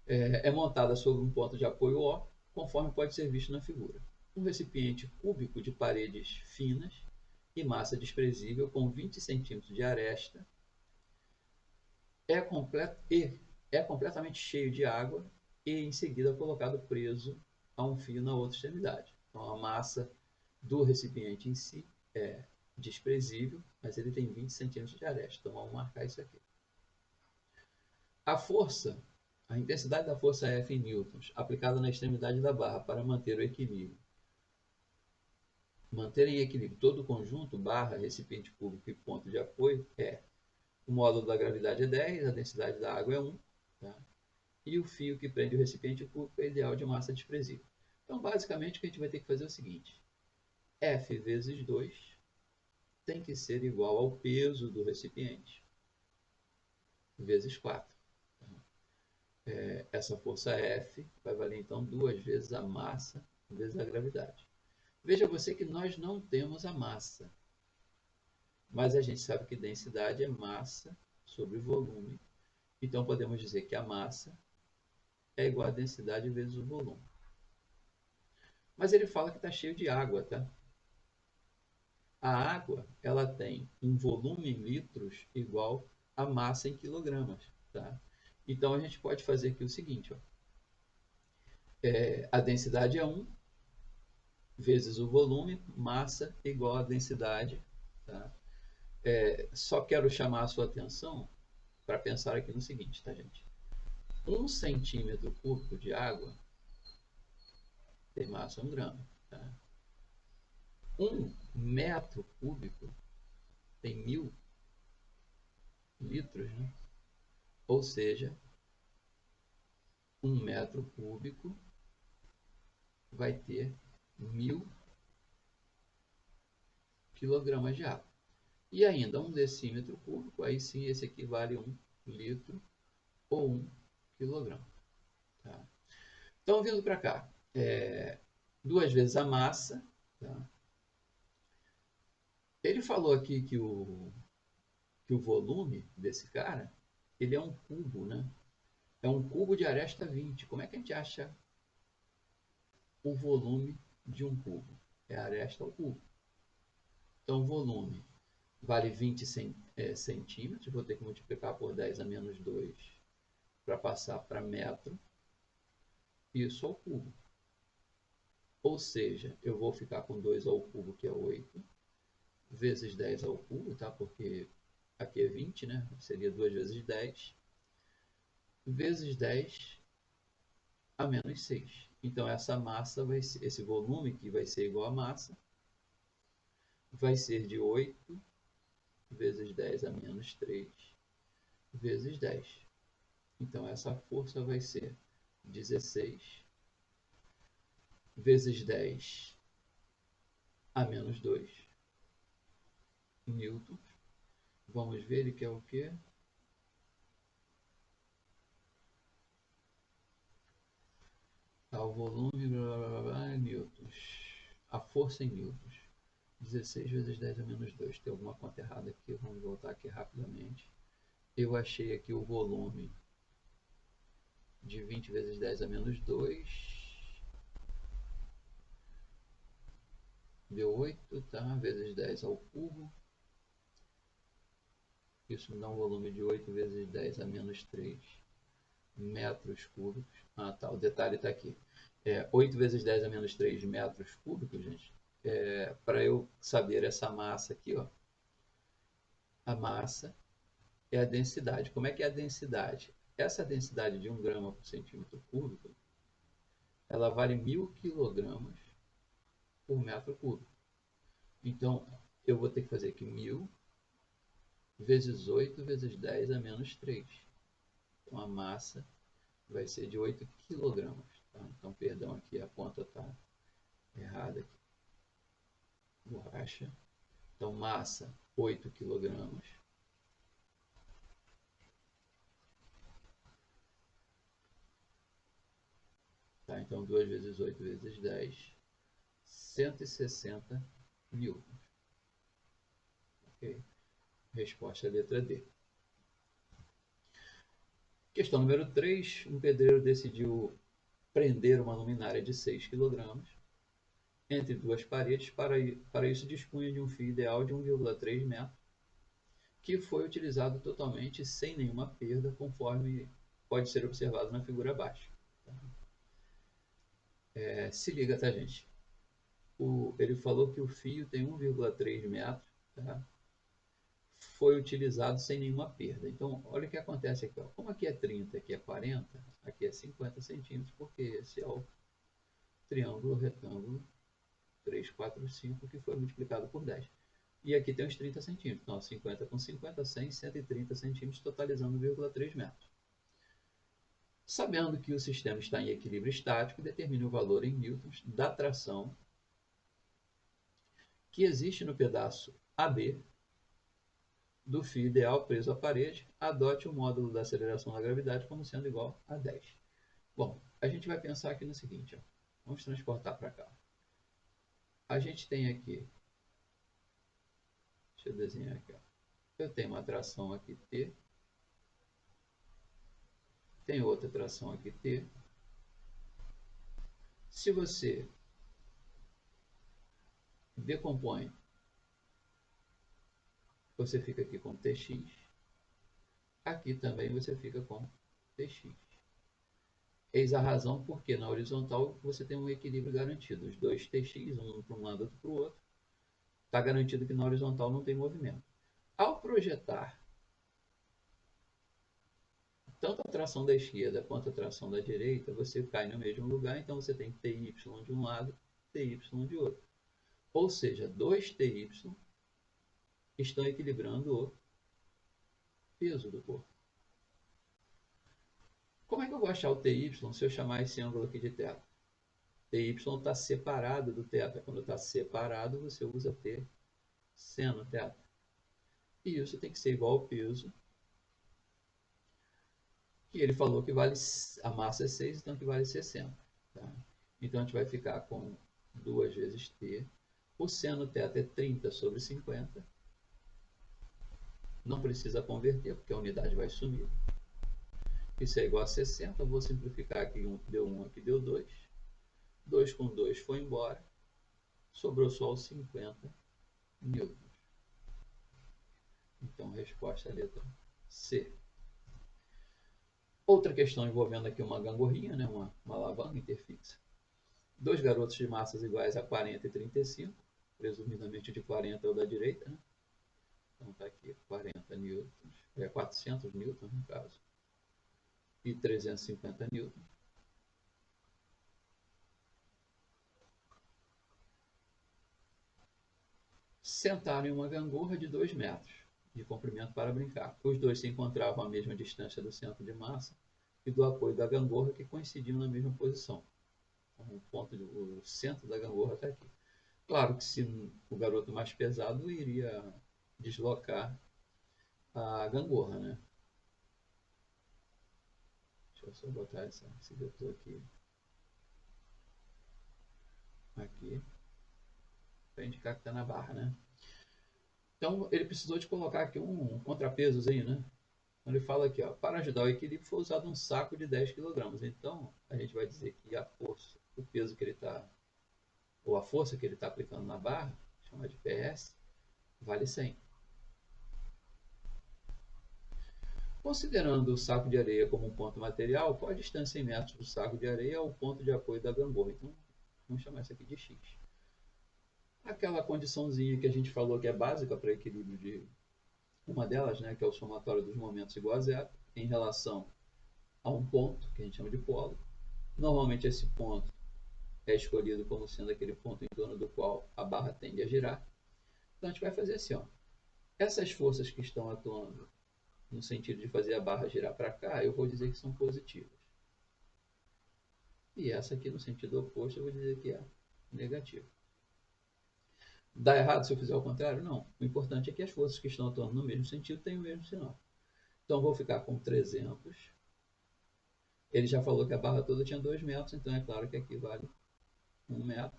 É montada sobre um ponto de apoio O, conforme pode ser visto na figura. Um recipiente cúbico de paredes finas e massa desprezível com 20 centímetros de aresta é completamente cheio de água e em seguida colocado preso a um fio na outra extremidade. Então a massa do recipiente em si é desprezível, mas ele tem 20 centímetros de aresta. Então vamos marcar isso aqui. A força, a intensidade da força F em newtons, aplicada na extremidade da barra para manter o equilíbrio. Manter em equilíbrio todo o conjunto, barra, recipiente cúbico e ponto de apoio, é: o módulo da gravidade é 10, a densidade da água é 1, tá? E o fio que prende o recipiente cúbico é ideal de massa desprezível. Então, basicamente, o que a gente vai ter que fazer é o seguinte: F vezes 2 tem que ser igual ao peso do recipiente, vezes 4. Essa força F vai valer, então, 2 vezes a massa vezes a gravidade. Veja você que nós não temos a massa, mas a gente sabe que densidade é massa sobre volume, Então podemos dizer que a massa é igual a densidade vezes o volume. Mas ele fala que está cheio de água, tá? A água, ela tem um volume em litros igual a massa em quilogramas, tá? Então a gente pode fazer aqui o seguinte, ó. A densidade é 1 vezes o volume, massa igual a densidade, tá? Só quero chamar a sua atenção para pensar aqui no seguinte, tá, gente? 1 centímetro cúbico de água tem massa 1 grama, tá? 1 metro cúbico tem 1000 litros, né? Ou seja, 1 metro cúbico vai ter 1000 quilogramas de água. E ainda 1 decímetro cúbico, aí sim esse equivale a 1 litro ou 1 quilograma. Tá? Então, vindo para cá, 2 vezes a massa. Tá? Ele falou aqui que o volume desse cara, ele é um cubo, né? É um cubo de aresta 20. Como é que a gente acha o volume de um cubo? É a aresta ao cubo. Então, o volume vale 20 centímetros. Vou ter que multiplicar por 10 a menos 2 para passar para metro. Isso ao cubo. Ou seja, eu vou ficar com 2 ao cubo, que é 8, vezes 10 ao cubo, tá? Porque aqui é 20, né? Seria 2 vezes 10, vezes 10 a menos 6. Então, essa massa vai ser, esse volume que vai ser igual a massa, vai ser de 8 vezes 10 a menos 3, vezes 10. Então, essa força vai ser 16 vezes 10 a menos 2 newtons. Vamos ver, ele quer o quê? O volume, blá, blá, blá, newtons. A força em newtons. 16 vezes 10 a menos 2. Tem alguma conta errada aqui, vamos voltar aqui rapidamente. Eu achei aqui o volume de 20 vezes 10 a menos 2. Deu 8, tá? Vezes 10 ao cubo. Isso me dá um volume de 8 vezes 10 a menos 3 metros cúbicos. Ah, tá. O detalhe está aqui. 8 vezes 10 a menos 3 metros cúbicos, gente. Para eu saber essa massa aqui, ó. A massa é a densidade. Como é que é a densidade? Essa densidade de 1 grama por centímetro cúbico, ela vale 1000 quilogramas por metro cúbico. Então, eu vou ter que fazer aqui 1000 vezes 8 vezes 10 a menos 3. Então, a massa vai ser de 8 quilogramas. Tá? Então, perdão aqui, a conta está errada aqui. Borracha. Então, massa, 8 quilogramas. Tá? Então, 2 vezes 8 vezes 10, 160 newtons. Ok? Resposta letra D. Questão número 3. Um pedreiro decidiu prender uma luminária de 6 kg entre duas paredes. Para isso, dispunha de um fio ideal de 1,3 metro, que foi utilizado totalmente sem nenhuma perda, conforme pode ser observado na figura abaixo. Se liga, tá, gente? Ele falou que o fio tem 1,3 metros, tá? Foi utilizado sem nenhuma perda. Então, olha o que acontece aqui. Ó. Como aqui é 30, aqui é 40, aqui é 50 centímetros, porque esse é o triângulo retângulo 3, 4, 5, que foi multiplicado por 10. E aqui tem os 30 centímetros. Então, 50 com 50, 100, 130 centímetros, totalizando 1,3 metros. Sabendo que o sistema está em equilíbrio estático, determine o valor em newtons da tração que existe no pedaço AB do fio ideal preso à parede. Adote o módulo da aceleração da gravidade como sendo igual a 10. Bom, a gente vai pensar aqui no seguinte. Ó. Vamos transportar para cá. A gente tem aqui... Deixa eu desenhar aqui. Ó. Eu tenho uma tração aqui T. tem outra tração aqui, T. Se você decompõe, você fica aqui com Tx. Aqui também você fica com Tx. Eis a razão porque na horizontal você tem um equilíbrio garantido. Os dois Tx, um para um lado e outro para o outro. Está garantido que na horizontal não tem movimento. Ao projetar tanto a tração da esquerda quanto a tração da direita, você cai no mesmo lugar, então você tem Ty de um lado, Ty de outro. Ou seja, dois Ty estão equilibrando o peso do corpo. Como é que eu vou achar o Ty se eu chamar esse ângulo aqui de θ? Ty está separado do θ. Quando está separado, você usa T seno θ. E isso tem que ser igual ao peso. E ele falou que vale, a massa é 6, então que vale 60. Tá? Então a gente vai ficar com 2 vezes T. O seno θ é 30 sobre 50. Não precisa converter, porque a unidade vai sumir. Isso é igual a 60. Eu vou simplificar aqui. Deu 1, aqui deu 2. 2 com 2 foi embora. Sobrou só os 50 newtons. Então, resposta é a letra C. Outra questão envolvendo aqui uma gangorrinha, né? uma alavanca interfixa. Dois garotos de massas iguais a 40 e 35. Presumidamente de 40 é o da direita. Né? Então está aqui 40 newtons. 400 newtons no caso. E 350 newtons. Sentaram em uma gangorra de 2 metros de comprimento para brincar. Os dois se encontravam à mesma distância do centro de massa e do apoio da gangorra, que coincidiam na mesma posição. Então, o centro da gangorra está aqui. Claro que se o garoto mais pesado iria deslocar a gangorra, né? Deixa eu só botar esse vetor aqui. Aqui. Para indicar que está na barra, né? Então, ele precisou de colocar aqui um contrapesozinho, né? Então, ele fala aqui, ó, para ajudar o equilíbrio foi usado um saco de 10 kg. Então, a gente vai dizer que a força, o peso que ele está, ou a força que ele está aplicando na barra, chama de PS, vale 100. Considerando o saco de areia como um ponto material, qual a distância em metros do saco de areia ao ponto de apoio da gangorra? Então, vamos chamar isso aqui de X. Aquela condiçãozinha que a gente falou que é básica para equilíbrio de uma delas, né, que é o somatório dos momentos igual a zero, em relação a um ponto, que a gente chama de polo. Normalmente esse ponto é escolhido como sendo aquele ponto em torno do qual a barra tende a girar. Então a gente vai fazer assim, ó. Essas forças que estão atuando no sentido de fazer a barra girar para cá, eu vou dizer que são positivas. E essa aqui no sentido oposto, eu vou dizer que é negativa. Dá errado se eu fizer o contrário? Não. O importante é que as forças que estão atuando no mesmo sentido têm o mesmo sinal. Então vou ficar com 300. Ele já falou que a barra toda tinha 2 metros, então é claro que aqui vale 1 metro.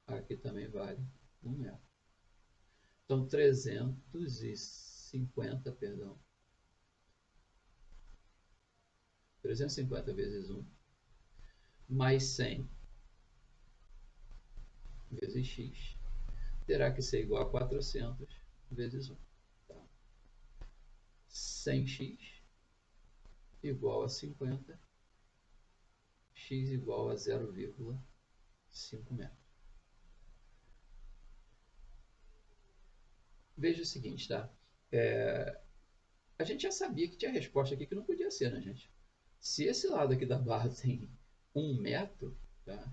Aqui também vale 1 metro. Então 350, perdão. 350 vezes 1 mais 100 vezes x terá que ser igual a 400 vezes 1. Tá? 100x igual a 50, x igual a 0,5 metros. Veja o seguinte, tá? A gente já sabia que tinha resposta aqui que não podia ser, né, gente? Se esse lado aqui da barra tem 1 metro, tá?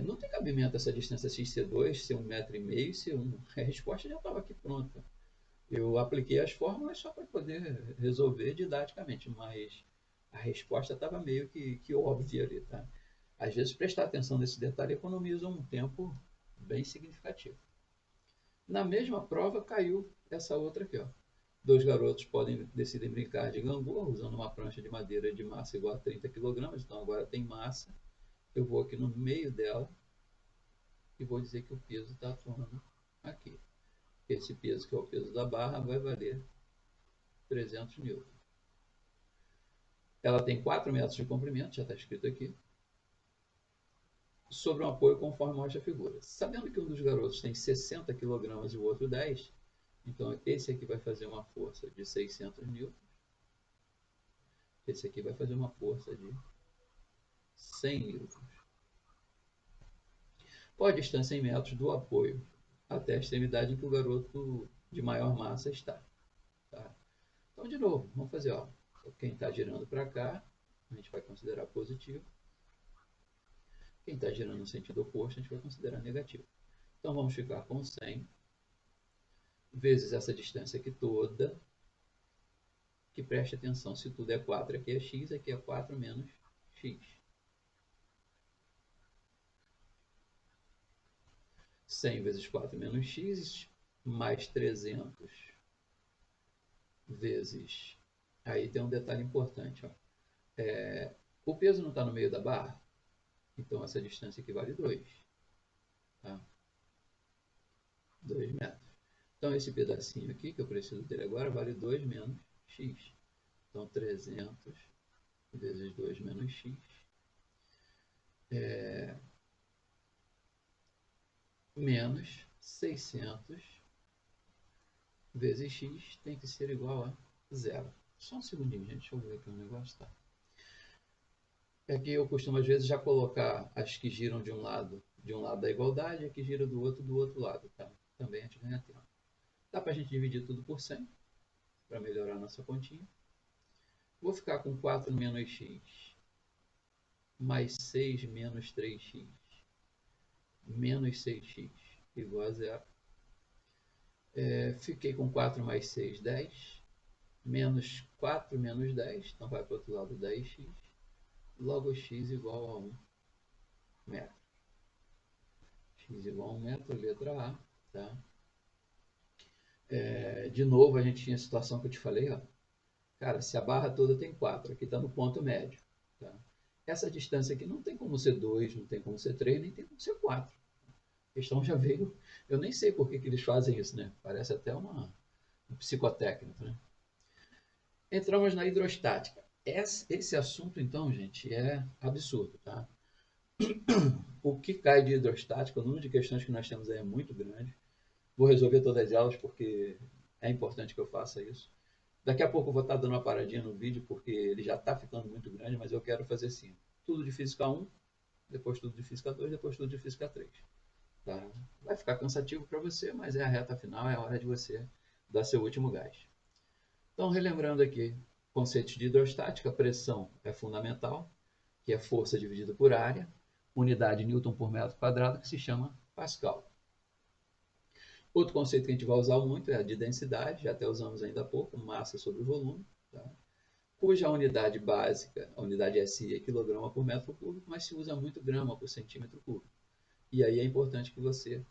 Não tem cabimento essa distância x ser 2, ser 1,5 metro e ser 1. A resposta já estava aqui pronta. Eu apliquei as fórmulas só para poder resolver didaticamente, mas a resposta estava meio que óbvia ali, tá? Às vezes prestar atenção nesse detalhe economiza um tempo bem significativo. Na mesma prova caiu essa outra aqui, ó. Dois garotos decidem brincar de gangorra usando uma prancha de madeira de massa igual a 30 kg, então agora tem massa. Eu vou aqui no meio dela e vou dizer que o peso está atuando aqui. Esse peso, que é o peso da barra, vai valer 300 newtons. ela tem 4 metros de comprimento, já está escrito aqui, sobre um apoio conforme mostra a figura. Sabendo que um dos garotos tem 60 kg e o outro 10, então esse aqui vai fazer uma força de 600 newtons, esse aqui vai fazer uma força de 100 newtons. Qual a distância em metros do apoio até a extremidade em que o garoto de maior massa está? Tá? Então, de novo, vamos fazer, ó, quem está girando para cá, a gente vai considerar positivo. Quem está girando no sentido oposto, a gente vai considerar negativo. Então, vamos ficar com 100 vezes essa distância aqui toda, que preste atenção, se tudo é 4, aqui é x, aqui é 4 menos x. 100 vezes 4 menos x, mais 300 vezes... Aí tem um detalhe importante, ó. O peso não está no meio da barra, então essa distância aqui vale 2. Tá? 2 metros. Então esse pedacinho aqui, que eu preciso dele agora, vale 2 menos x. Então 300 vezes 2 menos x menos 600 vezes x tem que ser igual a 0. Só um segundinho, gente, deixa eu ver aqui o negócio. Tá. É que eu costumo às vezes já colocar as que giram de um lado da igualdade e a que gira do outro lado. Tá? Também a gente ganha tempo. Dá para a gente dividir tudo por 100 para melhorar a nossa continha. Vou ficar com 4 menos x mais 6 menos 3x menos 6x igual a 0. Fiquei com 4 mais 6, 10. Menos 4 menos 10, então vai para o outro lado 10x. Logo x igual a 1 metro. X igual a 1 metro, letra A. Tá? De novo, a gente tinha a situação que eu te falei. Ó. Cara, se a barra toda tem 4, aqui está no ponto médio. Tá? Essa distância aqui não tem como ser 2, não tem como ser 3, nem tem como ser 4. A questão já veio... Eu nem sei por que eles fazem isso, né? Parece até um psicotécnico, né? Entramos na hidrostática. Esse assunto, então, gente, é absurdo, tá? O que cai de hidrostática, o número de questões que nós temos aí é muito grande. Vou resolver todas elas porque é importante que eu faça isso. Daqui a pouco eu vou estar dando uma paradinha no vídeo porque ele já está ficando muito grande, mas eu quero fazer assim. Tudo de Física 1, depois tudo de Física 2, depois tudo de Física 3. Tá? Vai ficar cansativo para você, mas é a reta final, é a hora de você dar seu último gás. Então, relembrando aqui, conceitos de hidrostática, pressão é fundamental, que é força dividida por área, unidade Newton por metro quadrado, que se chama Pascal. Outro conceito que a gente vai usar muito é a de densidade, já até usamos ainda há pouco, massa sobre volume, tá? Cuja unidade básica, a unidade SI é quilograma por metro cúbico, mas se usa muito grama por centímetro cúbico. E aí é importante que você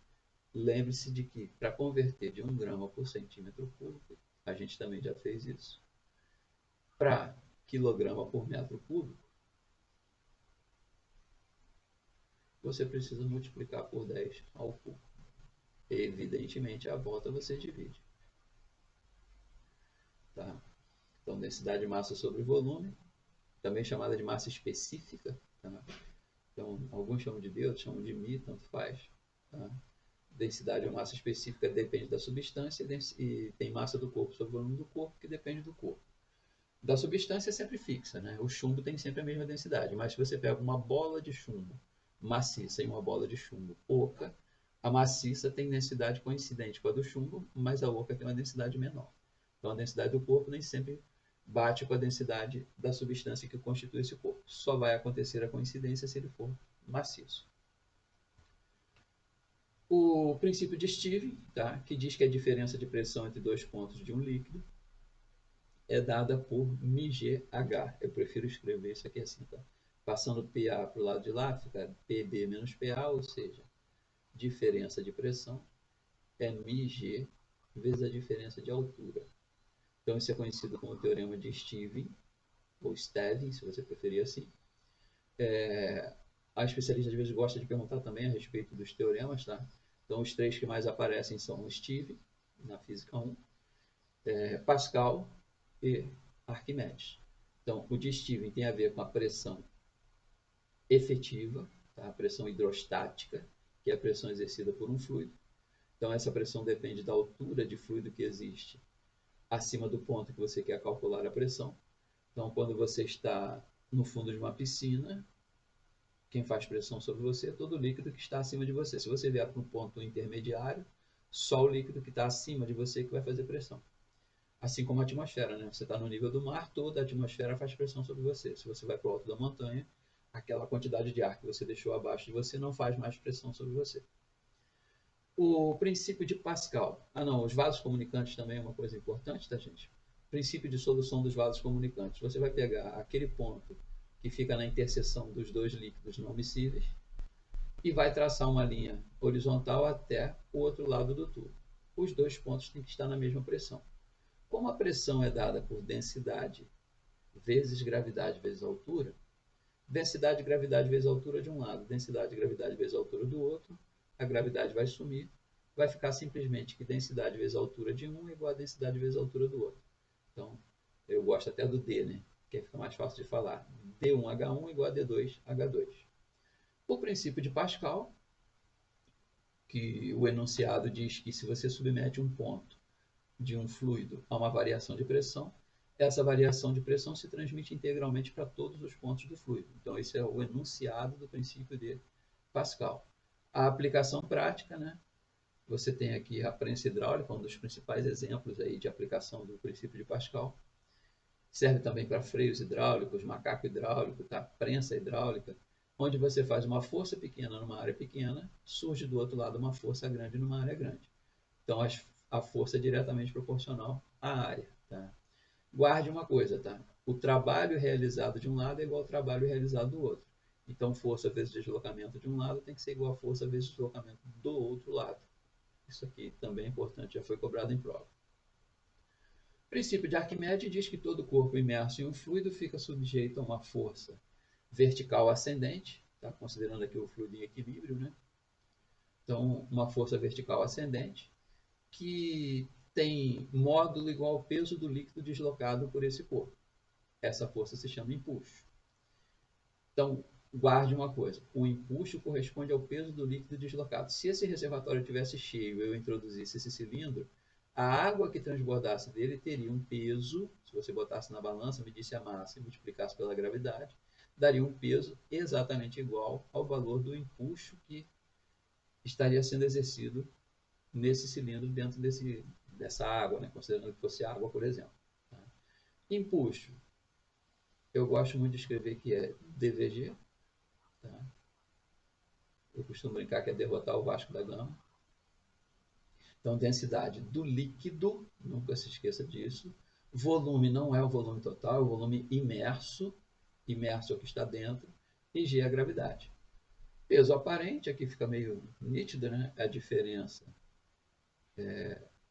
lembre-se de que, para converter de 1 grama por centímetro cúbico, a gente também já fez isso, para quilograma por metro cúbico, você precisa multiplicar por 10 ao cubo. Evidentemente, a volta você divide. Tá? Então, densidade de massa sobre volume, também chamada de massa específica. Tá? Então, alguns chamam de B, outros chamam de Mi, tanto faz. Tá? Densidade ou massa específica depende da substância e tem massa do corpo sobre o volume do corpo, que depende do corpo. Da substância é sempre fixa, né? O chumbo tem sempre a mesma densidade, mas se você pega uma bola de chumbo maciça e uma bola de chumbo oca, a maciça tem densidade coincidente com a do chumbo, mas a oca tem uma densidade menor. Então a densidade do corpo nem sempre bate com a densidade da substância que constitui esse corpo. Só vai acontecer a coincidência se ele for maciço. O princípio de Stevens, tá? Que diz que a diferença de pressão entre dois pontos de um líquido é dada por μgh. Eu prefiro escrever isso aqui assim, tá? Passando PA para o lado de lá, fica PB menos PA, ou seja, diferença de pressão é μg vezes a diferença de altura. Então isso é conhecido como o teorema de Stevens, ou Stevens, se você preferir assim. A especialista às vezes gosta de perguntar também a respeito dos teoremas, tá? Então os 3 que mais aparecem são o Stevens, na Física 1, Pascal e Arquimedes. Então, o de Steven tem a ver com a pressão efetiva, tá? A pressão hidrostática, que é a pressão exercida por um fluido. Então, essa pressão depende da altura de fluido que existe acima do ponto que você quer calcular a pressão. Então, quando você está no fundo de uma piscina, quem faz pressão sobre você é todo o líquido que está acima de você. Se você vier para um ponto intermediário, só o líquido que está acima de você que vai fazer pressão. Assim como a atmosfera, né? Você está no nível do mar, toda a atmosfera faz pressão sobre você. Se você vai para o alto da montanha, aquela quantidade de ar que você deixou abaixo de você não faz mais pressão sobre você. O princípio de Pascal. Os vasos comunicantes também é uma coisa importante, tá, gente? Princípio de solução dos vasos comunicantes. Você vai pegar aquele ponto que fica na interseção dos dois líquidos não miscíveis e vai traçar uma linha horizontal até o outro lado do tubo. Os dois pontos têm que estar na mesma pressão. Como a pressão é dada por densidade vezes gravidade vezes altura, densidade, gravidade vezes altura de um lado, densidade, gravidade vezes altura do outro, a gravidade vai sumir, vai ficar simplesmente que densidade vezes altura de um é igual a densidade vezes altura do outro. Então, eu gosto até do D, né? Que fica mais fácil de falar. D1H1 igual a D2H2. O princípio de Pascal, que o enunciado diz que se você submete um ponto de um fluido a uma variação de pressão, essa variação de pressão se transmite integralmente para todos os pontos do fluido. Então, esse é o enunciado do princípio de Pascal. A aplicação prática, né? Você tem aqui a prensa hidráulica, um dos principais exemplos aí de aplicação do princípio de Pascal. Serve também para freios hidráulicos, macaco hidráulico, tá? Prensa hidráulica, onde você faz uma força pequena numa área pequena, surge do outro lado uma força grande numa área grande. Então, a força é diretamente proporcional à área. Tá? Guarde uma coisa, tá? O trabalho realizado de um lado é igual ao trabalho realizado do outro. Então, força vezes deslocamento de um lado tem que ser igual a força vezes deslocamento do outro lado. Isso aqui também é importante, já foi cobrado em prova. O princípio de Arquimedes diz que todo corpo imerso em um fluido fica sujeito a uma força vertical ascendente, tá? Considerando aqui o fluido em equilíbrio, né? Então, uma força vertical ascendente que tem módulo igual ao peso do líquido deslocado por esse corpo. Essa força se chama empuxo. Então, guarde uma coisa, o empuxo corresponde ao peso do líquido deslocado. Se esse reservatório tivesse cheio e eu introduzisse esse cilindro, a água que transbordasse dele teria um peso, se você botasse na balança, medisse a massa e multiplicasse pela gravidade, daria um peso exatamente igual ao valor do empuxo que estaria sendo exercido nesse cilindro dentro dessa água, né? Considerando que fosse água, por exemplo. Tá? Empuxo, eu gosto muito de escrever que é DVG. Tá? Eu costumo brincar que é derrotar o Vasco da Gama. Então, densidade do líquido, nunca se esqueça disso. Volume não é o volume total, é o volume imerso. Imerso é o que está dentro. E G é a gravidade. Peso aparente, aqui fica meio nítido, né? A diferença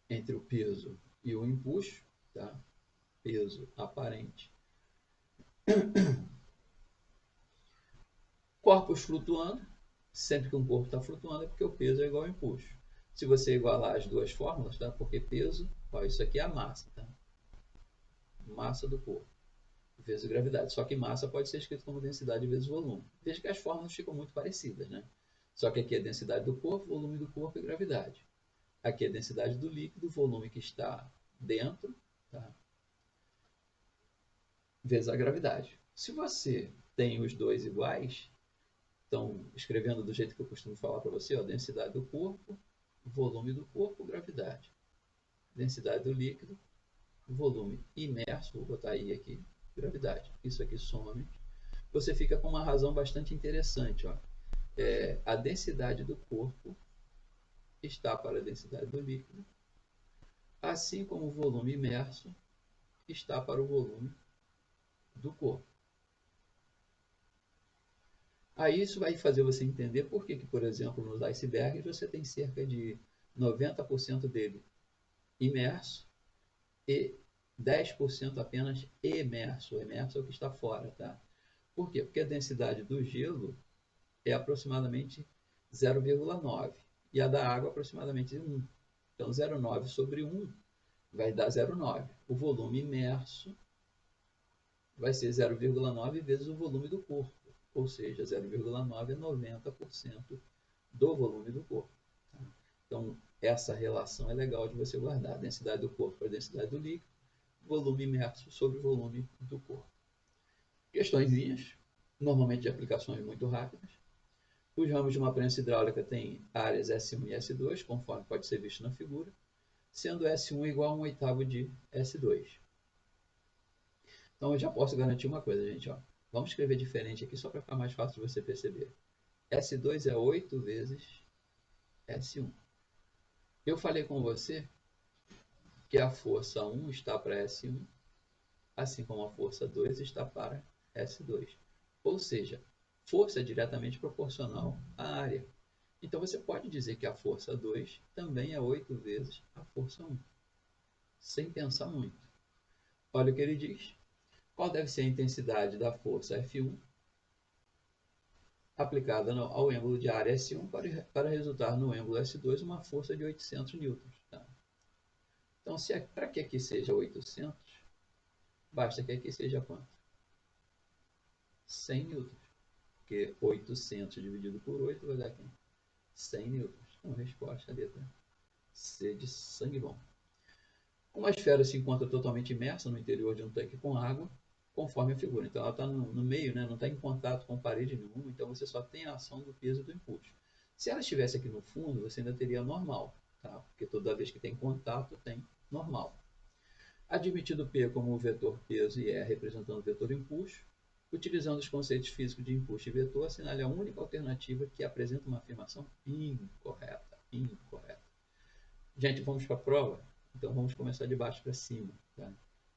entre o peso e o empuxo. Tá? Peso aparente. Corpos flutuando. Sempre que um corpo está flutuando é porque o peso é igual ao empuxo. Se você igualar as duas fórmulas, tá? Porque peso, ó, isso aqui é a massa, tá? Massa do corpo vezes gravidade. Só que massa pode ser escrito como densidade vezes volume. Veja que as fórmulas ficam muito parecidas, né? Só que aqui é densidade do corpo, volume do corpo e gravidade. Aqui é densidade do líquido, volume que está dentro, tá? Vezes a gravidade. Se você tem os dois iguais, então, escrevendo do jeito que eu costumo falar para você, ó, densidade do corpo, volume do corpo, gravidade. Densidade do líquido, volume imerso, vou botar I aqui, gravidade. Isso aqui some. Você fica com uma razão bastante interessante. Ó. A densidade do corpo está para a densidade do líquido, assim como o volume imerso está para o volume do corpo. Aí isso vai fazer você entender por que, por exemplo, nos icebergs você tem cerca de 90% dele imerso e 10% apenas emerso. O emerso é o que está fora, tá? Por quê? Porque a densidade do gelo é aproximadamente 0,9 e a da água aproximadamente 1. Então, 0,9 sobre 1 vai dar 0,9. O volume imerso vai ser 0,9 vezes o volume do corpo, ou seja, 0,9 é 90% do volume do corpo. Tá? Então, essa relação é legal de você guardar, a densidade do corpo para a densidade do líquido, volume imerso sobre volume do corpo. Questõezinhas, normalmente de aplicações muito rápidas. Os ramos de uma prensa hidráulica têm áreas S1 e S2, conforme pode ser visto na figura, sendo S1 igual a 1/8 de S2. Então eu já posso garantir uma coisa, gente. Ó. Vamos escrever diferente aqui só para ficar mais fácil de você perceber. S2 é 8 vezes S1. Eu falei com você que a força 1 está para S1, assim como a força 2 está para S2. Ou seja, força é diretamente proporcional à área. Então você pode dizer que a força 2 também é 8 vezes a força 1, sem pensar muito. Olha o que ele diz. Qual deve ser a intensidade da força F1 aplicada ao ângulo de área S1 para resultar no ângulo S2 uma força de 800 newtons. Tá? Então, para que aqui seja 800, basta que aqui seja quanto? 100 newtons. Porque 800 dividido por 8 vai dar aqui 100 newtons. Então, a resposta é a letra C de sangue bom. Uma esfera se encontra totalmente imersa no interior de um tanque com água, conforme a figura. Então ela está no meio, né? Não está em contato com parede nenhuma, então você só tem a ação do peso e do impulso. Se ela estivesse aqui no fundo, você ainda teria normal, tá? Porque toda vez que tem contato, tem normal. Admitido P como o vetor peso e E representando o vetor impulso, utilizando os conceitos físicos de impulso e vetor, assinale a única alternativa que apresenta uma afirmação incorreta. Incorreta. Gente, vamos para a prova? Então vamos começar de baixo para cima. Tá?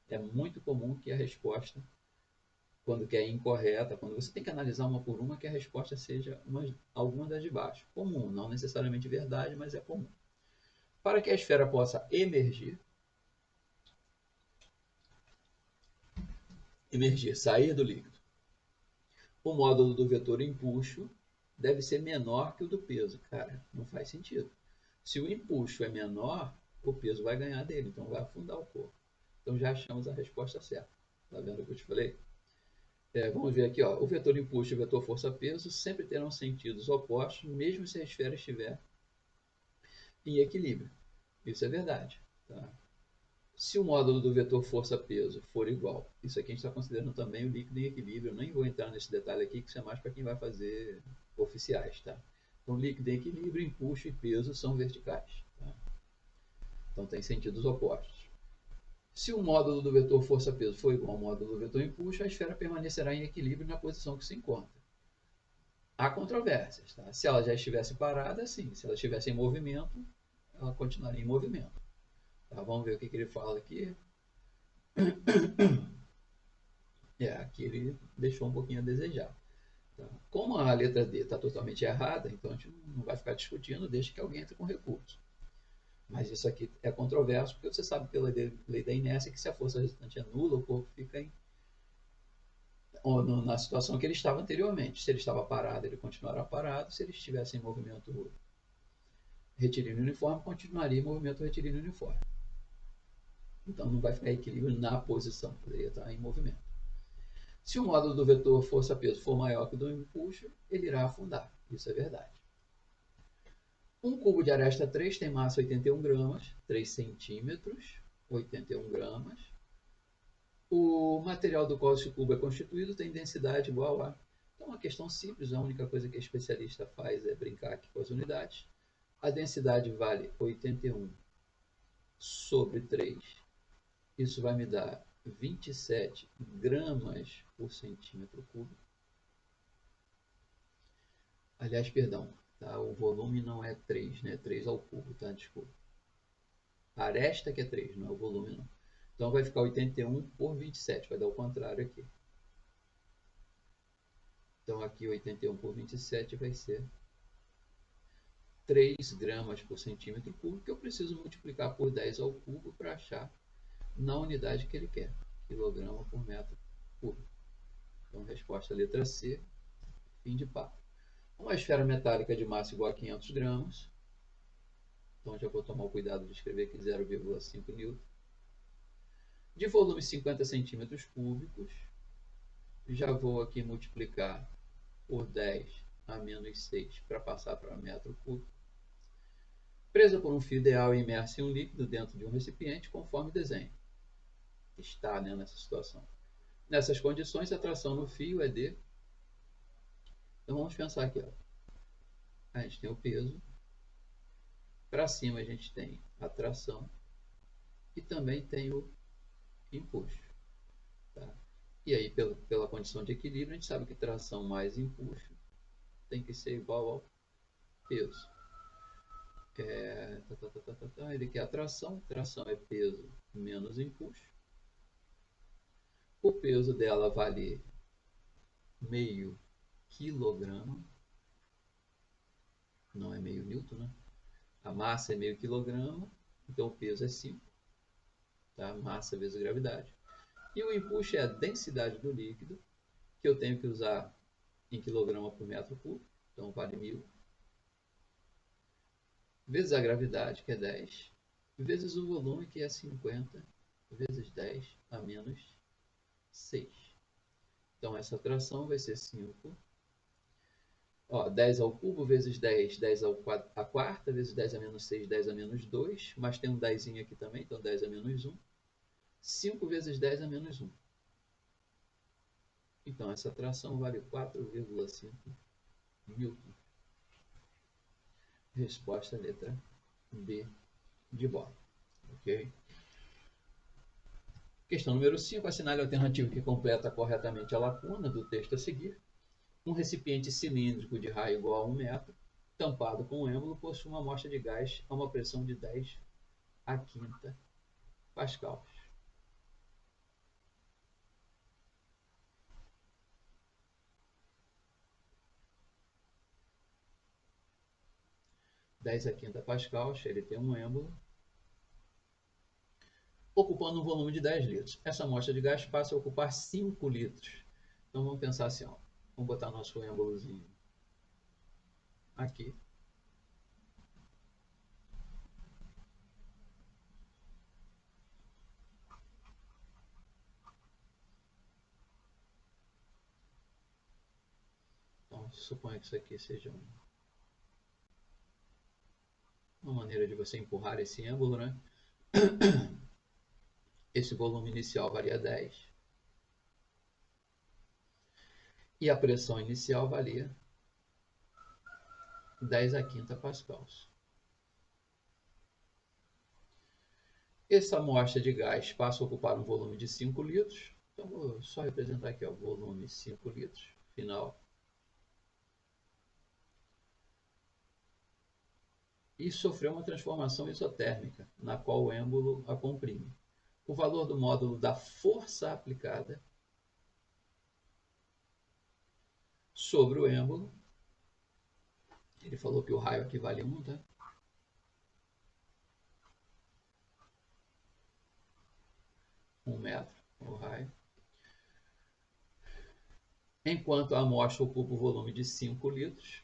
É muito comum que a resposta, quando que é incorreta, quando você tem que analisar uma por uma, que a resposta seja alguma das de baixo. Comum, não necessariamente verdade, mas é comum. Para que a esfera possa emergir, sair do líquido, o módulo do vetor impulso deve ser menor que o do peso. Cara, não faz sentido. Se o impulso é menor, o peso vai ganhar dele, então vai afundar o corpo. Então já achamos a resposta certa. Tá vendo o que eu te falei? Vamos ver aqui, ó. O vetor impulso e o vetor força-peso sempre terão sentidos opostos, mesmo se a esfera estiver em equilíbrio. Isso é verdade. Tá? Se o módulo do vetor força-peso for igual, isso aqui a gente está considerando também o líquido em equilíbrio. Eu nem vou entrar nesse detalhe aqui, que isso é mais para quem vai fazer oficiais. Tá? Então, líquido em equilíbrio, impulso e peso são verticais. Tá? Então, tem sentidos opostos. Se o módulo do vetor força-peso for igual ao módulo do vetor impulso, a esfera permanecerá em equilíbrio na posição que se encontra. Há controvérsias. Tá? Se ela já estivesse parada, sim. Se ela estivesse em movimento, ela continuaria em movimento. Tá? Vamos ver o que ele fala aqui. Aqui ele deixou um pouquinho a desejar. Tá? Como a letra D está totalmente errada, então a gente não vai ficar discutindo, deixa que alguém entre com recurso. Mas isso aqui é controverso, porque você sabe pela lei da inércia que se a força resultante é nula, o corpo fica na situação que ele estava anteriormente. Se ele estava parado, ele continuará parado. Se ele estivesse em movimento retilíneo uniforme, continuaria em movimento retilíneo uniforme. Então não vai ficar equilíbrio na posição, poderia estar em movimento. Se o módulo do vetor força-peso for maior que o do impulso, ele irá afundar. Isso é verdade. Um cubo de aresta 3 tem massa 81 gramas, 3 centímetros, 81 gramas. O material do qual esse cubo é constituído tem densidade igual a... Então, uma questão simples, a única coisa que a especialista faz é brincar aqui com as unidades. A densidade vale 81 sobre 3. Isso vai me dar 27 gramas por centímetro cúbico. Aliás, perdão, tá? O volume não é 3, né? 3 ao cubo, tá? Desculpa. A aresta que é 3, não é o volume não. Então vai ficar 81 por 27, vai dar o contrário aqui. Então aqui 81 por 27 vai ser 3 gramas por centímetro cúbico, que eu preciso multiplicar por 10 ao cubo para achar na unidade que ele quer, quilograma por metro cúbico. Então resposta letra C, fim de papo. Uma esfera metálica de massa igual a 500 gramas, então já vou tomar o cuidado de escrever aqui 0,5 newton, de volume 50 centímetros cúbicos, Já vou aqui multiplicar por 10 a menos 6 para passar para metro cúbico. Presa por um fio ideal e imersa em um líquido dentro de um recipiente, conforme desenho. Está, né, nessa situação. Nessas condições, a tração no fio é de... Então vamos pensar aqui. Ó. A gente tem o peso. Para cima a gente tem a tração. E também tem o empuxo. Tá? E aí, pela condição de equilíbrio, a gente sabe que tração mais empuxo tem que ser igual ao peso. Ele quer a tração. Tração é peso menos empuxo. O peso dela vale meio quilograma. Não é meio newton, né? A massa é meio quilograma. Então o peso é 5. Tá? Massa vezes gravidade. E o empuxo é a densidade do líquido, que eu tenho que usar em quilograma por metro cúbico. Então vale 1000. Vezes a gravidade, que é 10. Vezes o volume, que é 50. Vezes 10 a menos 6. Então essa tração vai ser 5. Ó, 10 ao cubo vezes 10, 10 à quarta, vezes 10 a menos 6, 10 a menos 2. Mas tem um 10 aqui também, então 10 a menos 1. 5 vezes 10 a menos 1. Então essa tração vale 4,5 newton. Resposta letra B de bola. Ok? Questão número 5. Assinale a alternativa que completa corretamente a lacuna do texto a seguir. Um recipiente cilíndrico de raio igual a 1 metro, tampado com um êmbolo, possui uma amostra de gás a uma pressão de 10 a quinta pascal. Dez a quinta pascal, ele tem um êmbolo, ocupando um volume de 10 litros. Essa amostra de gás passa a ocupar 5 litros. Então vamos pensar assim, ó. Vamos botar nosso êmbolozinho aqui. Então suponha que isso aqui seja uma maneira de você empurrar esse êmbolo, né? Esse volume inicial valia 10. E a pressão inicial valia 10 a quinta pascals. Essa amostra de gás passa a ocupar um volume de 5 litros. Então, vou só representar aqui o volume 5 litros, final. E sofreu uma transformação isotérmica, na qual o êmbolo a comprime. O valor do módulo da força aplicada sobre o êmbolo, ele falou que o raio aqui vale 1, tá? Um metro, o raio. Enquanto a amostra ocupa o volume de 5 litros.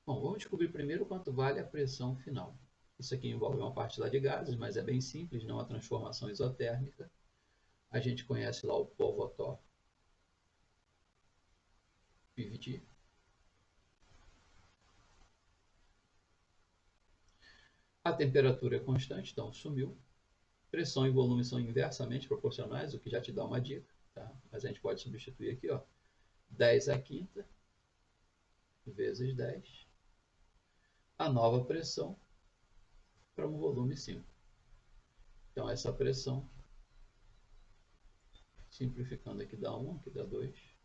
Bom, vamos descobrir primeiro quanto vale a pressão final. Isso aqui envolve uma partícula de gases, mas é bem simples, não uma transformação isotérmica. A gente conhece lá o Povetov PVT. A temperatura é constante, então sumiu. Pressão e volume são inversamente proporcionais, o que já te dá uma dica. Tá? Mas a gente pode substituir aqui, ó, 10 a quinta vezes 10. A nova pressão para um volume 5. Então essa pressão, simplificando aqui dá 1, aqui dá 2.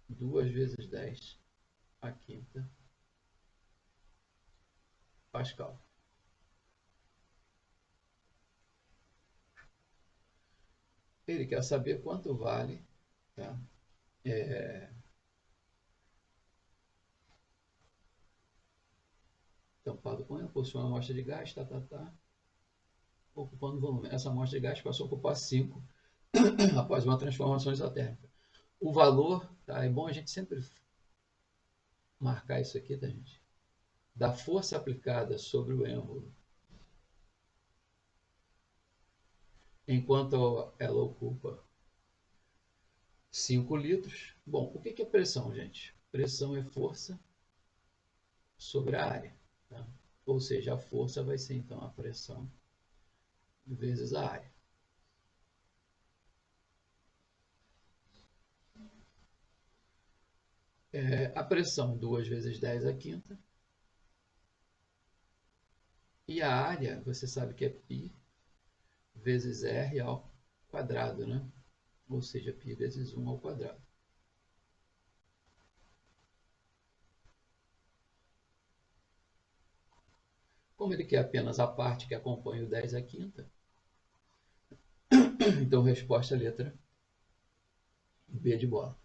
2 vezes 10 a quinta pascal. Ele quer saber quanto vale, tá? Tampado com ele, possui uma amostra de gás, ocupando volume. Essa amostra de gás passou a ocupar 5 após uma transformação isotérmica. O valor, tá? É bom a gente sempre marcar isso aqui, tá, gente? Da força aplicada sobre o êmbolo enquanto ela ocupa 5 litros. Bom, o que é pressão, gente? Pressão é força sobre a área. Tá? Ou seja, a força vai ser, então, a pressão vezes a área. A pressão 2 vezes 10 à quinta. E a área, você sabe que é π vezes R ao quadrado, né? Ou seja, π vezes 1 ao quadrado. Como ele quer apenas a parte que acompanha o 10 à quinta, então resposta letra B de bola.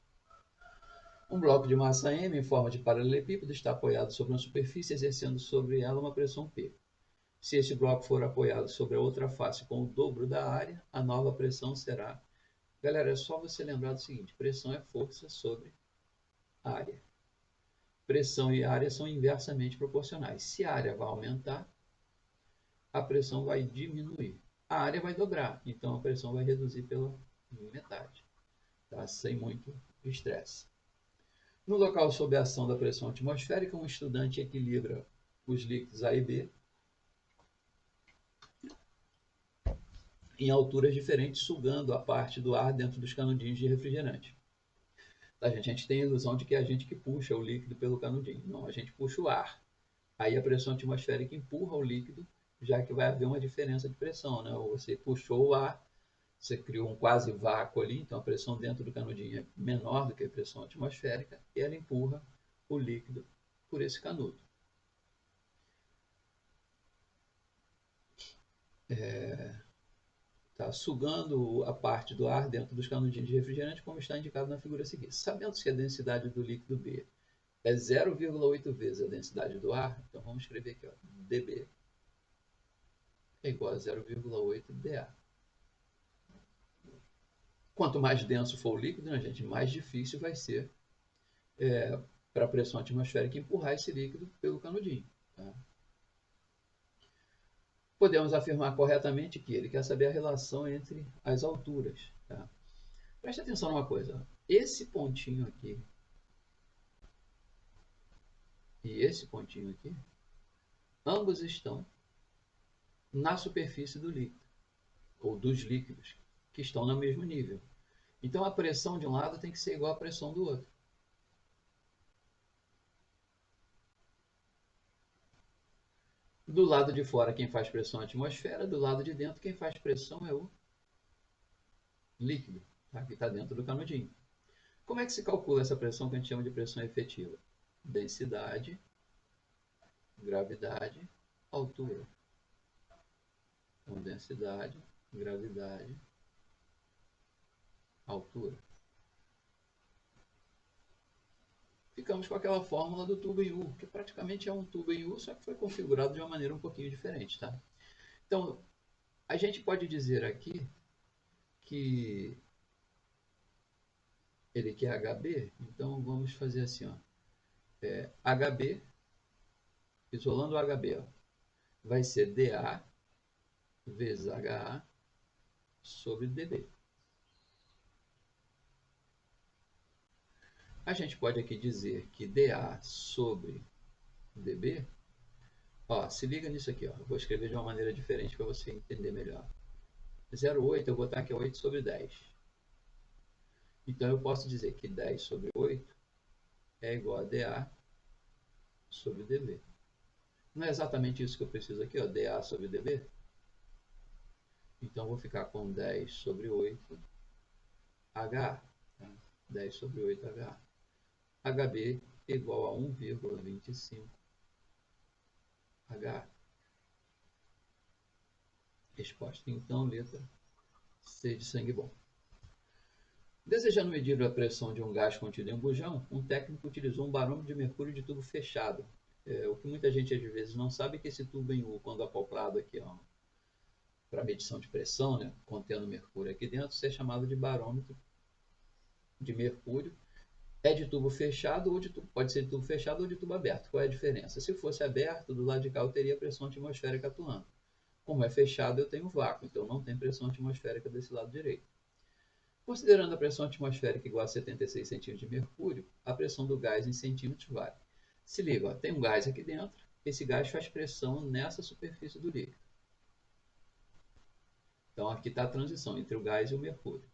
Um bloco de massa M em forma de paralelepípedo está apoiado sobre uma superfície, exercendo sobre ela uma pressão P. Se este bloco for apoiado sobre a outra face com o dobro da área, a nova pressão será... Galera, é só você lembrar do seguinte, pressão é força sobre área. Pressão e área são inversamente proporcionais. Se a área vai aumentar, a pressão vai diminuir. A área vai dobrar, então a pressão vai reduzir pela metade, tá? Sem muito estresse. No local sob a ação da pressão atmosférica, um estudante equilibra os líquidos A e B em alturas diferentes, sugando a parte do ar dentro dos canudinhos de refrigerante. A gente tem a ilusão de que é a gente que puxa o líquido pelo canudinho. Não, a gente puxa o ar. Aí a pressão atmosférica empurra o líquido, já que vai haver uma diferença de pressão, né? Você puxou o ar, você criou um quase vácuo ali, então a pressão dentro do canudinho é menor do que a pressão atmosférica, e ela empurra o líquido por esse canudo. Tá sugando a parte do ar dentro dos canudinhos de refrigerante, como está indicado na figura a seguir. Sabendo que a densidade do líquido B é 0,8 vezes a densidade do ar, então vamos escrever aqui, ó, dB é igual a 0,8 dA. Quanto mais denso for o líquido, né, gente, mais difícil vai ser para a pressão atmosférica empurrar esse líquido pelo canudinho. Tá? Podemos afirmar corretamente que ele quer saber a relação entre as alturas. Tá? Preste atenção numa coisa. Esse pontinho aqui e esse pontinho aqui, ambos estão na superfície do líquido, ou dos líquidos, que estão no mesmo nível. Então a pressão de um lado tem que ser igual à pressão do outro. Do lado de fora quem faz pressão é a atmosfera, do lado de dentro quem faz pressão é o líquido, tá? Que está dentro do canudinho. Como é que se calcula essa pressão que a gente chama de pressão efetiva? Densidade, gravidade, altura. Então, densidade, gravidade, altura. Ficamos com aquela fórmula do tubo em U, que praticamente é um tubo em U, só que foi configurado de uma maneira um pouquinho diferente, tá? Então, a gente pode dizer aqui que ele quer HB, então vamos fazer assim, ó. HB, isolando o HB, ó, vai ser dA vezes HA sobre dB. A gente pode aqui dizer que dA sobre dB, ó, se liga nisso aqui, ó, eu vou escrever de uma maneira diferente para você entender melhor. 0,8 eu vou botar aqui 8 sobre 10. Então eu posso dizer que 10 sobre 8 é igual a dA sobre dB. Não é exatamente isso que eu preciso aqui, ó, dA sobre dB? Então eu vou ficar com 10 sobre 8 HA. Tá? 10 sobre 8 HA. HB igual a 1,25 HA. Resposta, então, letra C de sangue bom. Desejando medir a pressão de um gás contido em um bujão, um técnico utilizou um barômetro de mercúrio de tubo fechado. O que muita gente às vezes não sabe é que esse tubo em U, quando acoplado aqui para medição de pressão, né, contendo mercúrio aqui dentro, isso é chamado de barômetro de mercúrio. É de tubo fechado ou pode ser de tubo fechado ou de tubo aberto. Qual é a diferença? Se fosse aberto, do lado de cá eu teria a pressão atmosférica atuando. Como é fechado, eu tenho vácuo, então não tem pressão atmosférica desse lado direito. Considerando a pressão atmosférica igual a 76 centímetros de mercúrio, a pressão do gás em centímetros vale. Se liga, ó, tem um gás aqui dentro, esse gás faz pressão nessa superfície do líquido. Então aqui está a transição entre o gás e o mercúrio,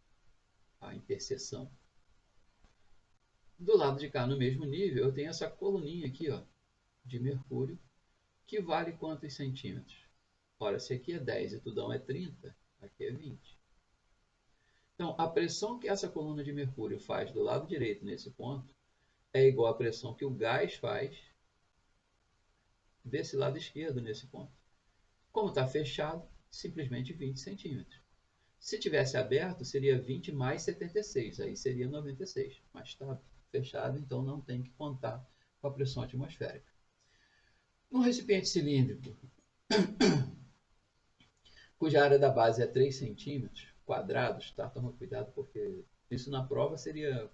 a interseção. Do lado de cá, no mesmo nível, eu tenho essa coluninha aqui, ó, de mercúrio, que vale quantos centímetros? Ora, se aqui é 10 e tudão é 30, aqui é 20. Então, a pressão que essa coluna de mercúrio faz do lado direito nesse ponto é igual à pressão que o gás faz desse lado esquerdo nesse ponto. Como está fechado, simplesmente 20 centímetros. Se tivesse aberto, seria 20 mais 76, aí seria 96. Mas está fechado, então não tem que contar com a pressão atmosférica. Num recipiente cilíndrico, cuja área da base é 3 centímetros quadrados, tá? Toma cuidado porque isso na prova seria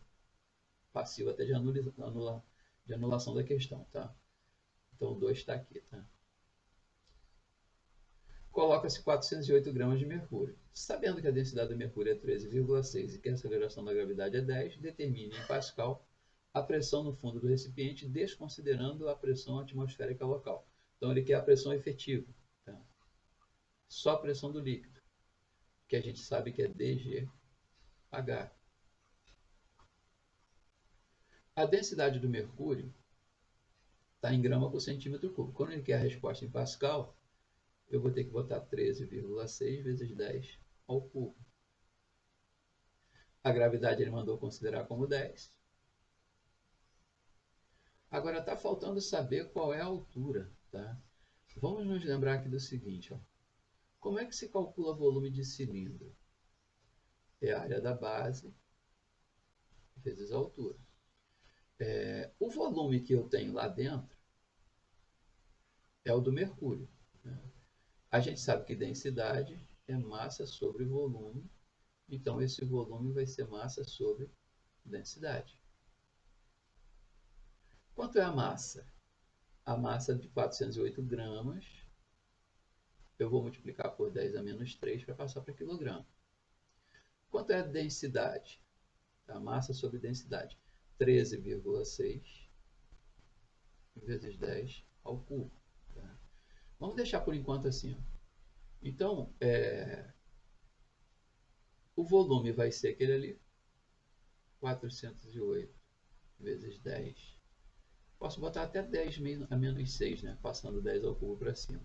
passivo até de anulação da questão, tá? Então o 2 está aqui, tá? Coloca-se 408 gramas de mercúrio. Sabendo que a densidade do mercúrio é 13,6 e que a aceleração da gravidade é 10, determine em Pascal a pressão no fundo do recipiente, desconsiderando a pressão atmosférica local. Então ele quer a pressão efetiva, tá? Só a pressão do líquido, que a gente sabe que é dGH. A densidade do mercúrio está em grama por centímetro cúbico. Quando ele quer a resposta em Pascal, eu vou ter que botar 13,6 vezes 10 ao cubo. A gravidade ele mandou considerar como 10. Agora está faltando saber qual é a altura, tá? Vamos nos lembrar aqui do seguinte, ó. Como é que se calcula volume de cilindro? É a área da base vezes a altura. O volume que eu tenho lá dentro é o do mercúrio, né? A gente sabe que densidade é massa sobre volume, então esse volume vai ser massa sobre densidade. Quanto é a massa? A massa de 408 gramas, eu vou multiplicar por 10 a menos 3 para passar para quilograma. Quanto é a densidade? A massa sobre densidade, 13,6 vezes 10 ao cubo. Tá? Vamos deixar por enquanto assim, ó. Então, o volume vai ser aquele ali, 408 vezes 10. Posso botar até 10 a menos 6, né? Passando 10 ao cubo para cima.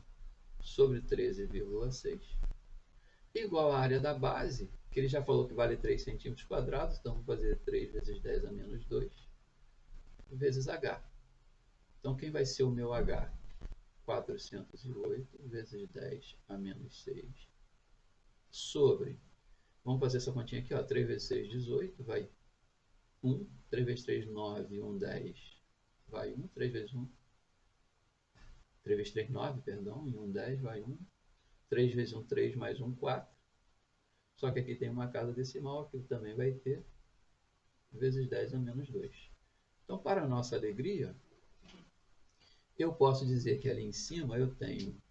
Sobre 13,6. Igual à área da base, que ele já falou que vale 3 centímetros quadrados. Então, vou fazer 3 vezes 10 a menos 2 vezes H. Então, quem vai ser o meu H? 408 vezes 10 a menos 6 sobre, vamos fazer essa continha aqui, ó, 3 vezes 6, 18, vai 1, 3 vezes 3, 9, 1, 10, vai 1, 3 vezes 1, 3 vezes 3, 9, perdão, e 1, 10, vai 1, 3 vezes 1, 3, mais 1, 4, só que aqui tem uma casa decimal, aqui também vai ter, vezes 10 a menos 2. Então, para a nossa alegria, eu posso dizer que ali em cima eu tenho,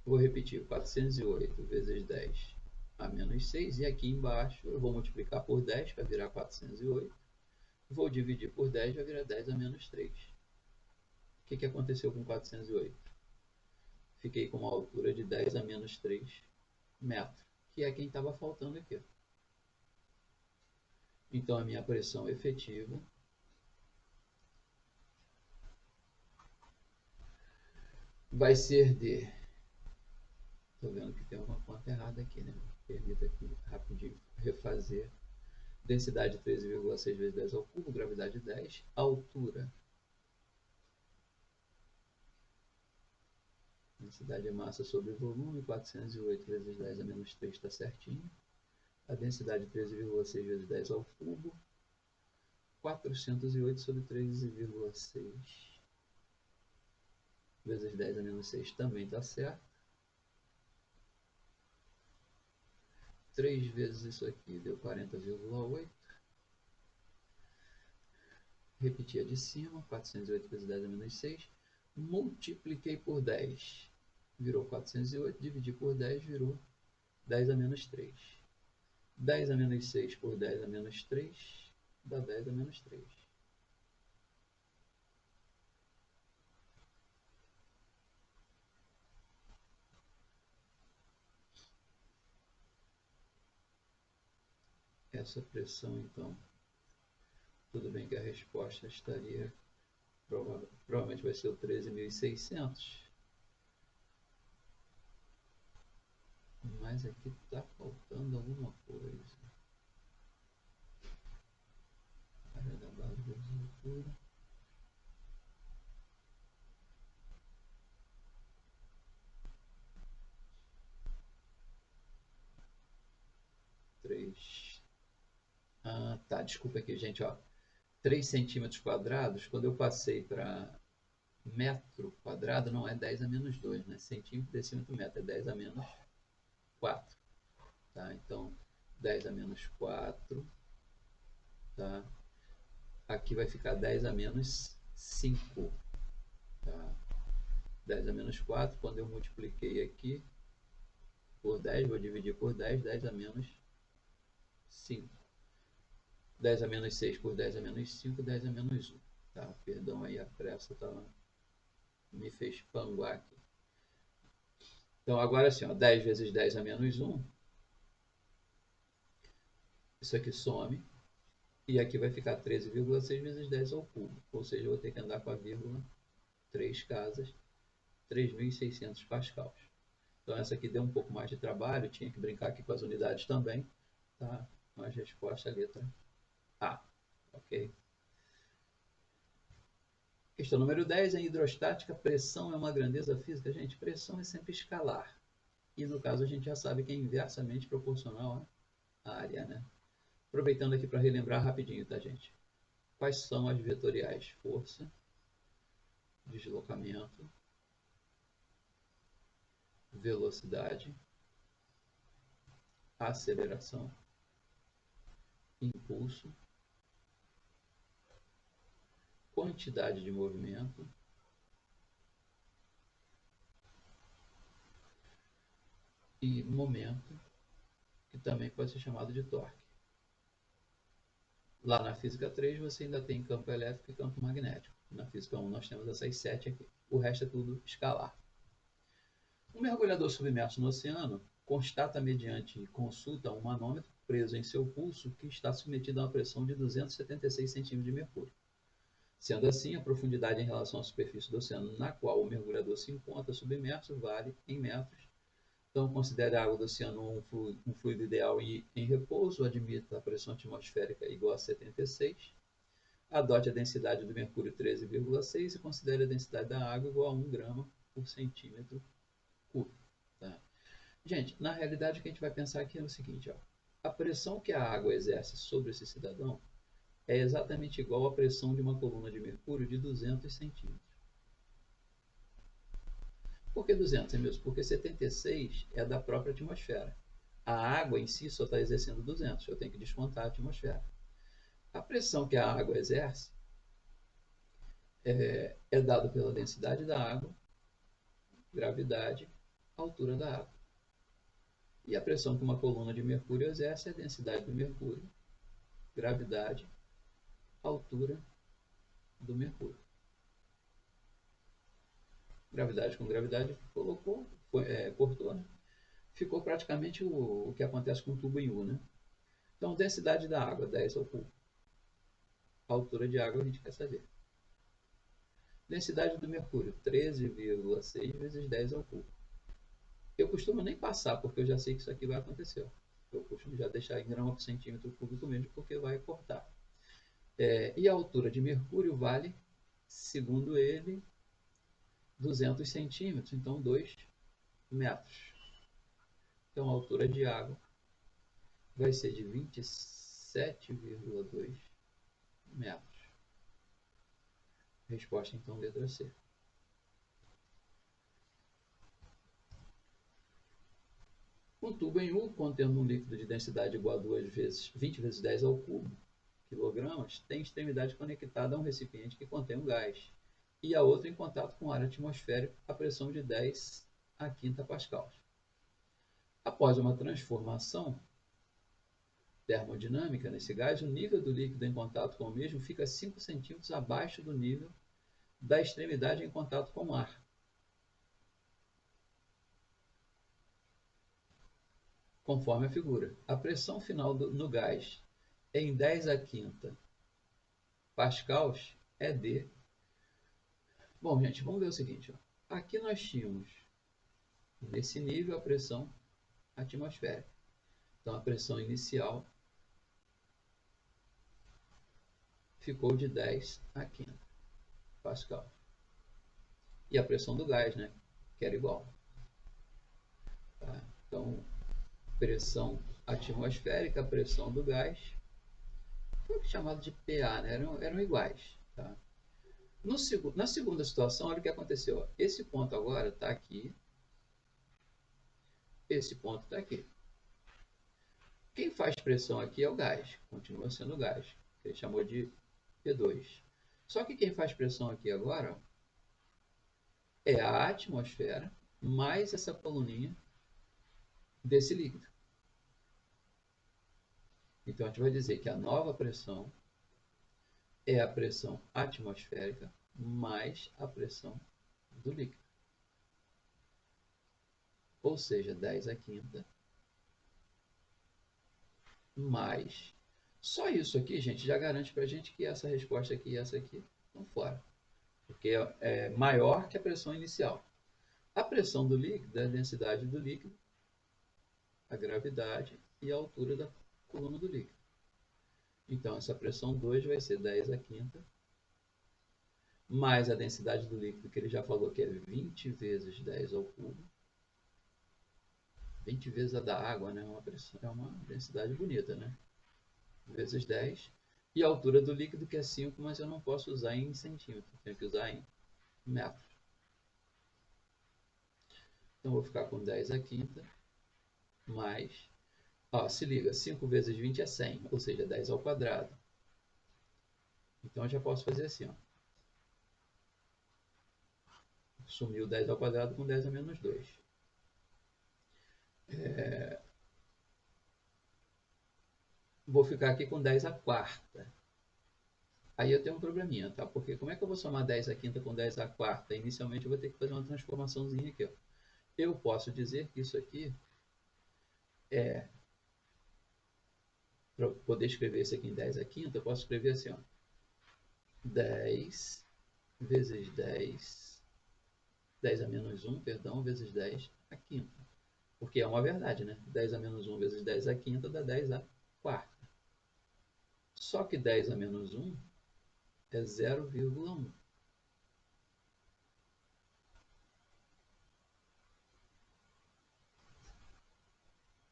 vou repetir, 408 vezes 10 a menos 6, e aqui embaixo eu vou multiplicar por 10 para virar 408, vou dividir por 10 vai virar 10 a menos 3. O que aconteceu com 408? Fiquei com uma altura de 10 a menos 3 metros, que é quem estava faltando aqui. Então a minha pressão efetiva vai ser de... Estou vendo que tem uma conta errada aqui, né? Permita aqui rapidinho refazer. Densidade 13,6 vezes 10 ao cubo, gravidade 10, altura. Densidade é massa sobre volume, 408 vezes 10 a menos 3 está certinho. A densidade 13,6 vezes 10 ao cubo, 408 sobre 13,6 vezes 10 a menos 6 também está certo. 3 vezes isso aqui deu 40,8. Repeti a de cima, 408 vezes 10 a menos 6. Multipliquei por 10. virou 408, dividir por 10 virou 10 a menos 3. 10 a menos 6 por 10 a menos 3 dá 10 a menos 3. Essa pressão, então, tudo bem que a resposta estaria, provavelmente vai ser o 13.600. Mas aqui está faltando alguma coisa. Área da base de altura. 3. Ah, tá, desculpa aqui, gente, ó. 3 centímetros quadrados, quando eu passei para metro quadrado, não é 10 a menos 2, né? Centímetro, decímetro, metro, é 10 a menos 4. Tá? Então, 10 a menos 4, tá? Aqui vai ficar 10 a menos 5, tá? 10 a menos 4, quando eu multipliquei aqui por 10, vou dividir por 10, 10 a menos 5. 10 a menos 6 por 10 a menos 5, 10 a menos 1. Tá? Perdão aí, a pressa tá, me fez panguar aqui. Então, agora assim, ó, 10 vezes 10 a menos 1, isso aqui some, e aqui vai ficar 13,6 vezes 10 ao cubo. Ou seja, eu vou ter que andar com a vírgula 3 casas, 3.600 pascals. Então, essa aqui deu um pouco mais de trabalho, tinha que brincar aqui com as unidades também, tá? Mas resposta, letra A, ok? Questão número 10, em hidrostática, pressão é uma grandeza física? Gente, pressão é sempre escalar. E no caso a gente já sabe que é inversamente proporcional à área, né? Aproveitando aqui para relembrar rapidinho, tá, gente? Quais são as vetoriais? Força, deslocamento, velocidade, aceleração, impulso, quantidade de movimento e momento, que também pode ser chamado de torque. Lá na física 3 você ainda tem campo elétrico e campo magnético. Na física 1 nós temos essas 7 aqui. O resto é tudo escalar. Um mergulhador submerso no oceano constata mediante consulta um manômetro preso em seu pulso que está submetido a uma pressão de 276 centímetros de mercúrio. Sendo assim, a profundidade em relação à superfície do oceano na qual o mergulhador se encontra submerso vale em metros. Então, considere a água do oceano um fluido ideal e em repouso, admita a pressão atmosférica igual a 76, adote a densidade do mercúrio 13,6 e considere a densidade da água igual a 1 grama por centímetro cúbico. Tá? Gente, na realidade, o que a gente vai pensar aqui é o seguinte, ó, a pressão que a água exerce sobre esse cidadão é exatamente igual à pressão de uma coluna de mercúrio de 200 centímetros. Por que 200, mesmo? Porque 76 é da própria atmosfera. A água em si só está exercendo 200, eu tenho que descontar a atmosfera. A pressão que a água exerce é dada pela densidade da água, gravidade, altura da água. E a pressão que uma coluna de mercúrio exerce é a densidade do mercúrio, gravidade, altura do mercúrio. Gravidade com gravidade cortou, né? Ficou praticamente o que acontece com o tubo em U, né? Então, densidade da água, 10 ao cubo. A altura de água a gente quer saber. Densidade do mercúrio, 13,6 vezes 10 ao cubo. Eu costumo nem passar, porque eu já sei que isso aqui vai acontecer. Eu costumo já deixar em grama por centímetro cúbico mesmo, porque vai cortar. E a altura de mercúrio vale, segundo ele, 200 centímetros, então 2 metros. Então a altura de água vai ser de 27,2 metros. Resposta então, letra C. Um tubo em U, contendo um líquido de densidade igual a 20 vezes 10 ao cubo, quilogramas, tem extremidade conectada a um recipiente que contém um gás, e a outra em contato com o ar atmosférico a pressão de 10 a quinta pascal. Após uma transformação termodinâmica nesse gás, o nível do líquido em contato com o mesmo fica 5 centímetros abaixo do nível da extremidade em contato com o ar. Conforme a figura, a pressão final no gás em 10 a quinta pascals é de... Bom, gente, vamos ver o seguinte. Ó. Aqui nós tínhamos, nesse nível, a pressão atmosférica. Então, a pressão inicial ficou de 10 a quinta pascal. E a pressão do gás, né? Que era igual. Tá? Então, pressão atmosférica, a pressão do gás, foi chamado de PA, né? Eram iguais. Tá? Na segunda situação, olha o que aconteceu. Esse ponto agora está aqui. Esse ponto está aqui. Quem faz pressão aqui é o gás. Continua sendo o gás. Que ele chamou de P2. Só que quem faz pressão aqui agora ó, é a atmosfera mais essa coluninha desse líquido. Então, a gente vai dizer que a nova pressão é a pressão atmosférica mais a pressão do líquido. Ou seja, 10 a quinta mais... Só isso aqui, gente, já garante para a gente que essa resposta aqui e essa aqui estão fora. Porque é maior que a pressão inicial. A pressão do líquido é a densidade do líquido, a gravidade e a altura da coluna do líquido. Então, essa pressão 2 vai ser 10 a quinta, mais a densidade do líquido, que ele já falou que é 20 vezes 10 ao cubo. 20 vezes a da água, né? É uma densidade bonita, né? Vezes 10. E a altura do líquido, que é 5, mas eu não posso usar em centímetro, tenho que usar em metros. Então, vou ficar com 10 a quinta, mais... Ó, se liga, 5 vezes 20 é 100, ou seja, 10 ao quadrado. Então, eu já posso fazer assim, ó. Sumiu 10 ao quadrado com 10 a menos 2. Vou ficar aqui com 10 a quarta. Aí eu tenho um probleminha, tá? Porque como é que eu vou somar 10 a quinta com 10 a quarta? Inicialmente eu vou ter que fazer uma transformaçãozinha aqui, ó. Eu posso dizer que isso aqui é... Para poder escrever isso aqui em 10 a quinta, eu posso escrever assim, ó. 10 vezes 10... 10 a menos 1, perdão, vezes 10 a quinta. Porque é uma verdade, né? 10 a menos 1 vezes 10 a quinta dá 10 a quarta. Só que 10 a menos 1 é 0,1.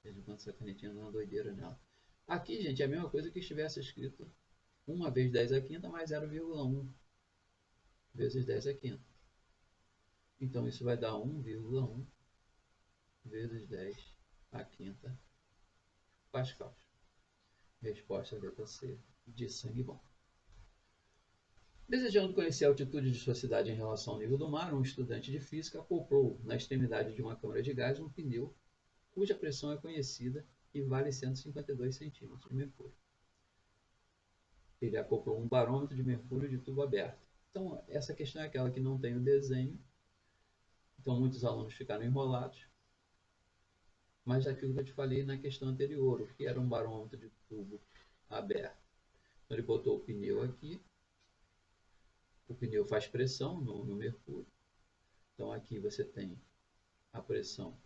Veja quanto essa canetinha dá uma doideira nela. Aqui, gente, é a mesma coisa que estivesse escrito 1 vezes 10 a quinta mais 0,1 vezes 10 a quinta. Então, isso vai dar 1,1 vezes 10 a quinta pascal. Resposta letra C, de sangue bom. Desejando conhecer a altitude de sua cidade em relação ao nível do mar, um estudante de física acoplou na extremidade de uma câmara de gás um pneu cuja pressão é conhecida e vale 152 centímetros de mercúrio. Ele acoplou um barômetro de mercúrio de tubo aberto. Então, essa questão é aquela que não tem o desenho. Então, muitos alunos ficaram enrolados. Mas aquilo que eu te falei na questão anterior, o que era um barômetro de tubo aberto? Então, ele botou o pneu aqui. O pneu faz pressão no mercúrio. Então, aqui você tem a pressão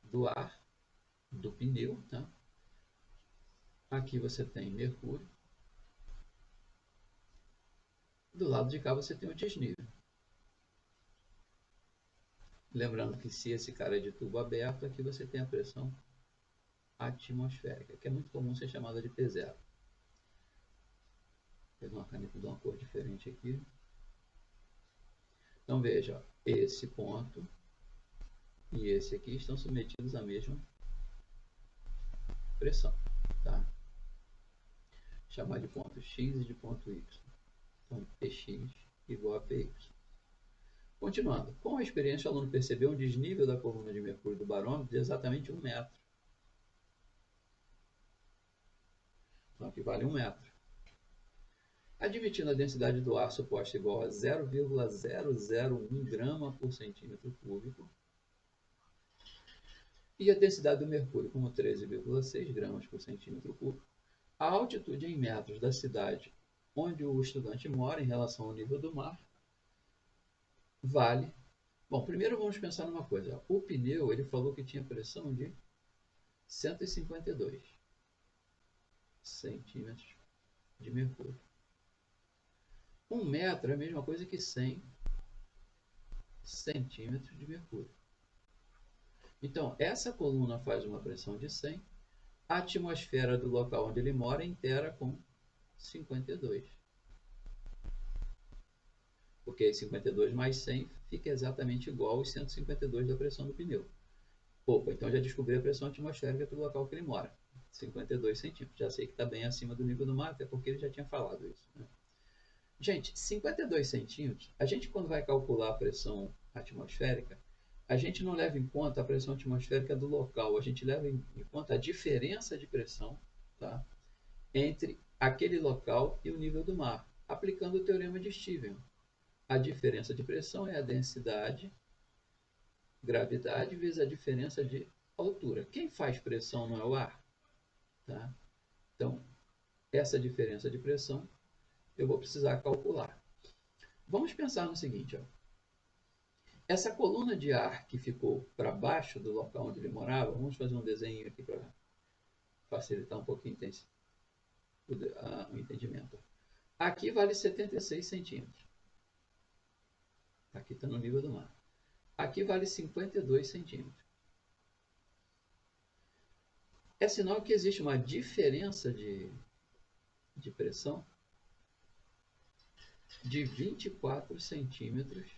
do ar, do pneu. Tá? Aqui você tem mercúrio. Do lado de cá você tem o desnível. Lembrando que se esse cara é de tubo aberto, aqui você tem a pressão atmosférica, que é muito comum ser chamada de P0. Vou pegar uma caneta de uma cor diferente aqui. Então veja, ó, esse ponto e esse aqui estão submetidos à mesma pressão. Tá? Chamar de ponto X e de ponto Y. Então, Px igual a Py. Continuando, com a experiência, o aluno percebeu um desnível da coluna de mercúrio do barômetro de exatamente 1 metro. Então, aqui vale 1 metro. Admitindo a densidade do ar suposta igual a 0,001 grama por centímetro cúbico e a densidade do mercúrio como 13,6 gramas por centímetro cúbico, a altitude em metros da cidade onde o estudante mora em relação ao nível do mar vale... Bom, primeiro vamos pensar numa coisa. O pneu, ele falou que tinha pressão de 152 centímetros de mercúrio. 1 metro é a mesma coisa que 100 centímetros de mercúrio. Então, essa coluna faz uma pressão de 100, a atmosfera do local onde ele mora intera com 52. Porque 52 mais 100 fica exatamente igual aos 152 da pressão do pneu. Opa, então já descobri a pressão atmosférica do local que ele mora. 52 centímetros. Já sei que está bem acima do nível do mar, até porque ele já tinha falado isso, né? Gente, 52 centímetros, a gente quando vai calcular a pressão atmosférica, a gente não leva em conta a pressão atmosférica do local, a gente leva em conta a diferença de pressão, tá, entre aquele local e o nível do mar, aplicando o teorema de Stevens. A diferença de pressão é a densidade, gravidade, vezes a diferença de altura. Quem faz pressão não é o ar, tá? Então, essa diferença de pressão eu vou precisar calcular. Vamos pensar no seguinte, ó. Essa coluna de ar que ficou para baixo do local onde ele morava, vamos fazer um desenho aqui para facilitar um pouquinho o entendimento. Aqui vale 76 centímetros. Aqui está no nível do mar. Aqui vale 52 centímetros. É sinal que existe uma diferença de pressão de 24 centímetros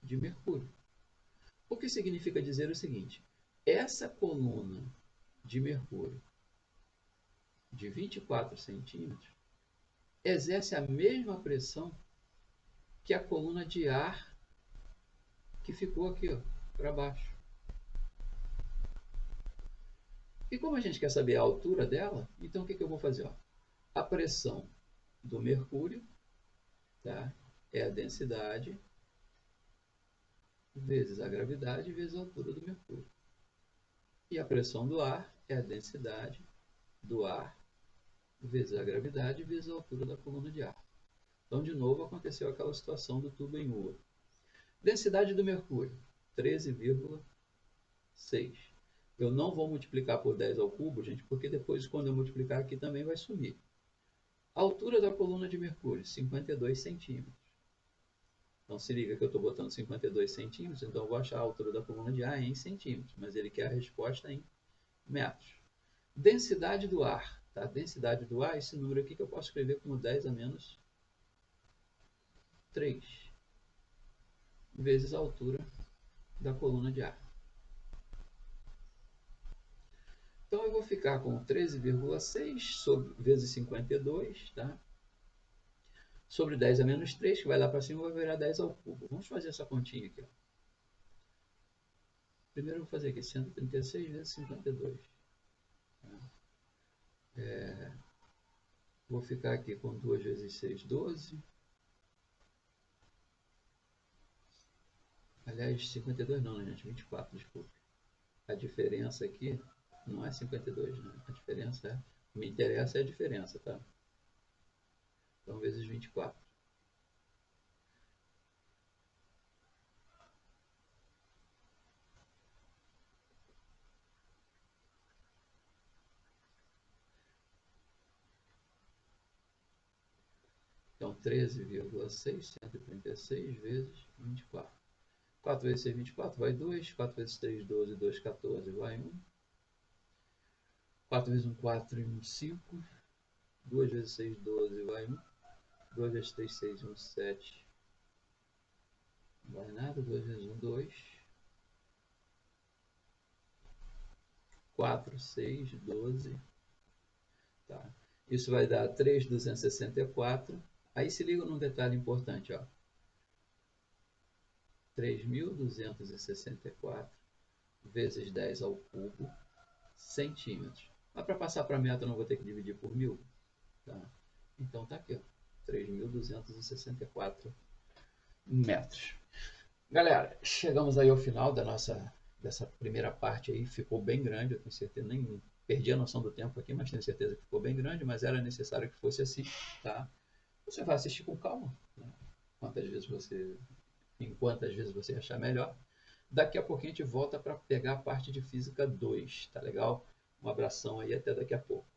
de mercúrio. O que significa dizer o seguinte: essa coluna de mercúrio de 24 centímetros exerce a mesma pressão que a coluna de ar que ficou aqui, para baixo. E como a gente quer saber a altura dela, então o que eu vou fazer? Ó? A pressão do mercúrio, tá, é a densidade vezes a gravidade vezes a altura do mercúrio. E a pressão do ar é a densidade do ar vezes a gravidade vezes a altura da coluna de ar. Então, de novo, aconteceu aquela situação do tubo em U. Densidade do mercúrio, 13,6. Eu não vou multiplicar por 10 ao cubo, gente, porque depois, quando eu multiplicar aqui, também vai sumir. A altura da coluna de mercúrio, 52 centímetros. Então, se liga que eu estou botando 52 centímetros, então eu vou achar a altura da coluna de ar em centímetros, mas ele quer a resposta em metros. Densidade do ar. Tá? Densidade do ar, esse número aqui que eu posso escrever como 10 a menos 3, vezes a altura da coluna de ar. Então, eu vou ficar com 13,6 vezes 52, tá? Sobre 10 a menos 3, que vai lá para cima, vai virar 10 ao cubo. Vamos fazer essa continha aqui. Ó. Primeiro eu vou fazer aqui 136 vezes 52. Vou ficar aqui com 2 vezes 6, 12. Aliás, 52 não, né, gente? 24, desculpe. A diferença aqui não é 52, né? A diferença é... Me interessa é a diferença, tá? Então, vezes 24. Então, 13,6, 136 vezes 24. 4 vezes 6, 24, vai 2. 4 vezes 3, 12. 2, 14, vai 1. 4 vezes 1, 4 e 1, 5. 2 vezes 6, 12, vai 1. 2 vezes 3, 6, 1, 7. Não vai nada. 2 vezes 1, 2. 4, 6, 12. Tá. Isso vai dar 3.264. Aí se liga num detalhe importante, ó. 3.264 vezes 10 ao cubo centímetros. Mas para passar para metro eu não vou ter que dividir por 1.000. Tá? Então tá aqui, ó, 3.264 metros. Galera, chegamos aí ao final dessa primeira parte aí. Ficou bem grande, eu tenho certeza, nem perdi a noção do tempo aqui, mas tenho certeza que ficou bem grande, mas era necessário que fosse assim, tá? Você vai assistir com calma, né? Em quantas vezes você achar melhor. Daqui a pouquinho a gente volta para pegar a parte de Física 2, tá legal? Um abração aí, até daqui a pouco.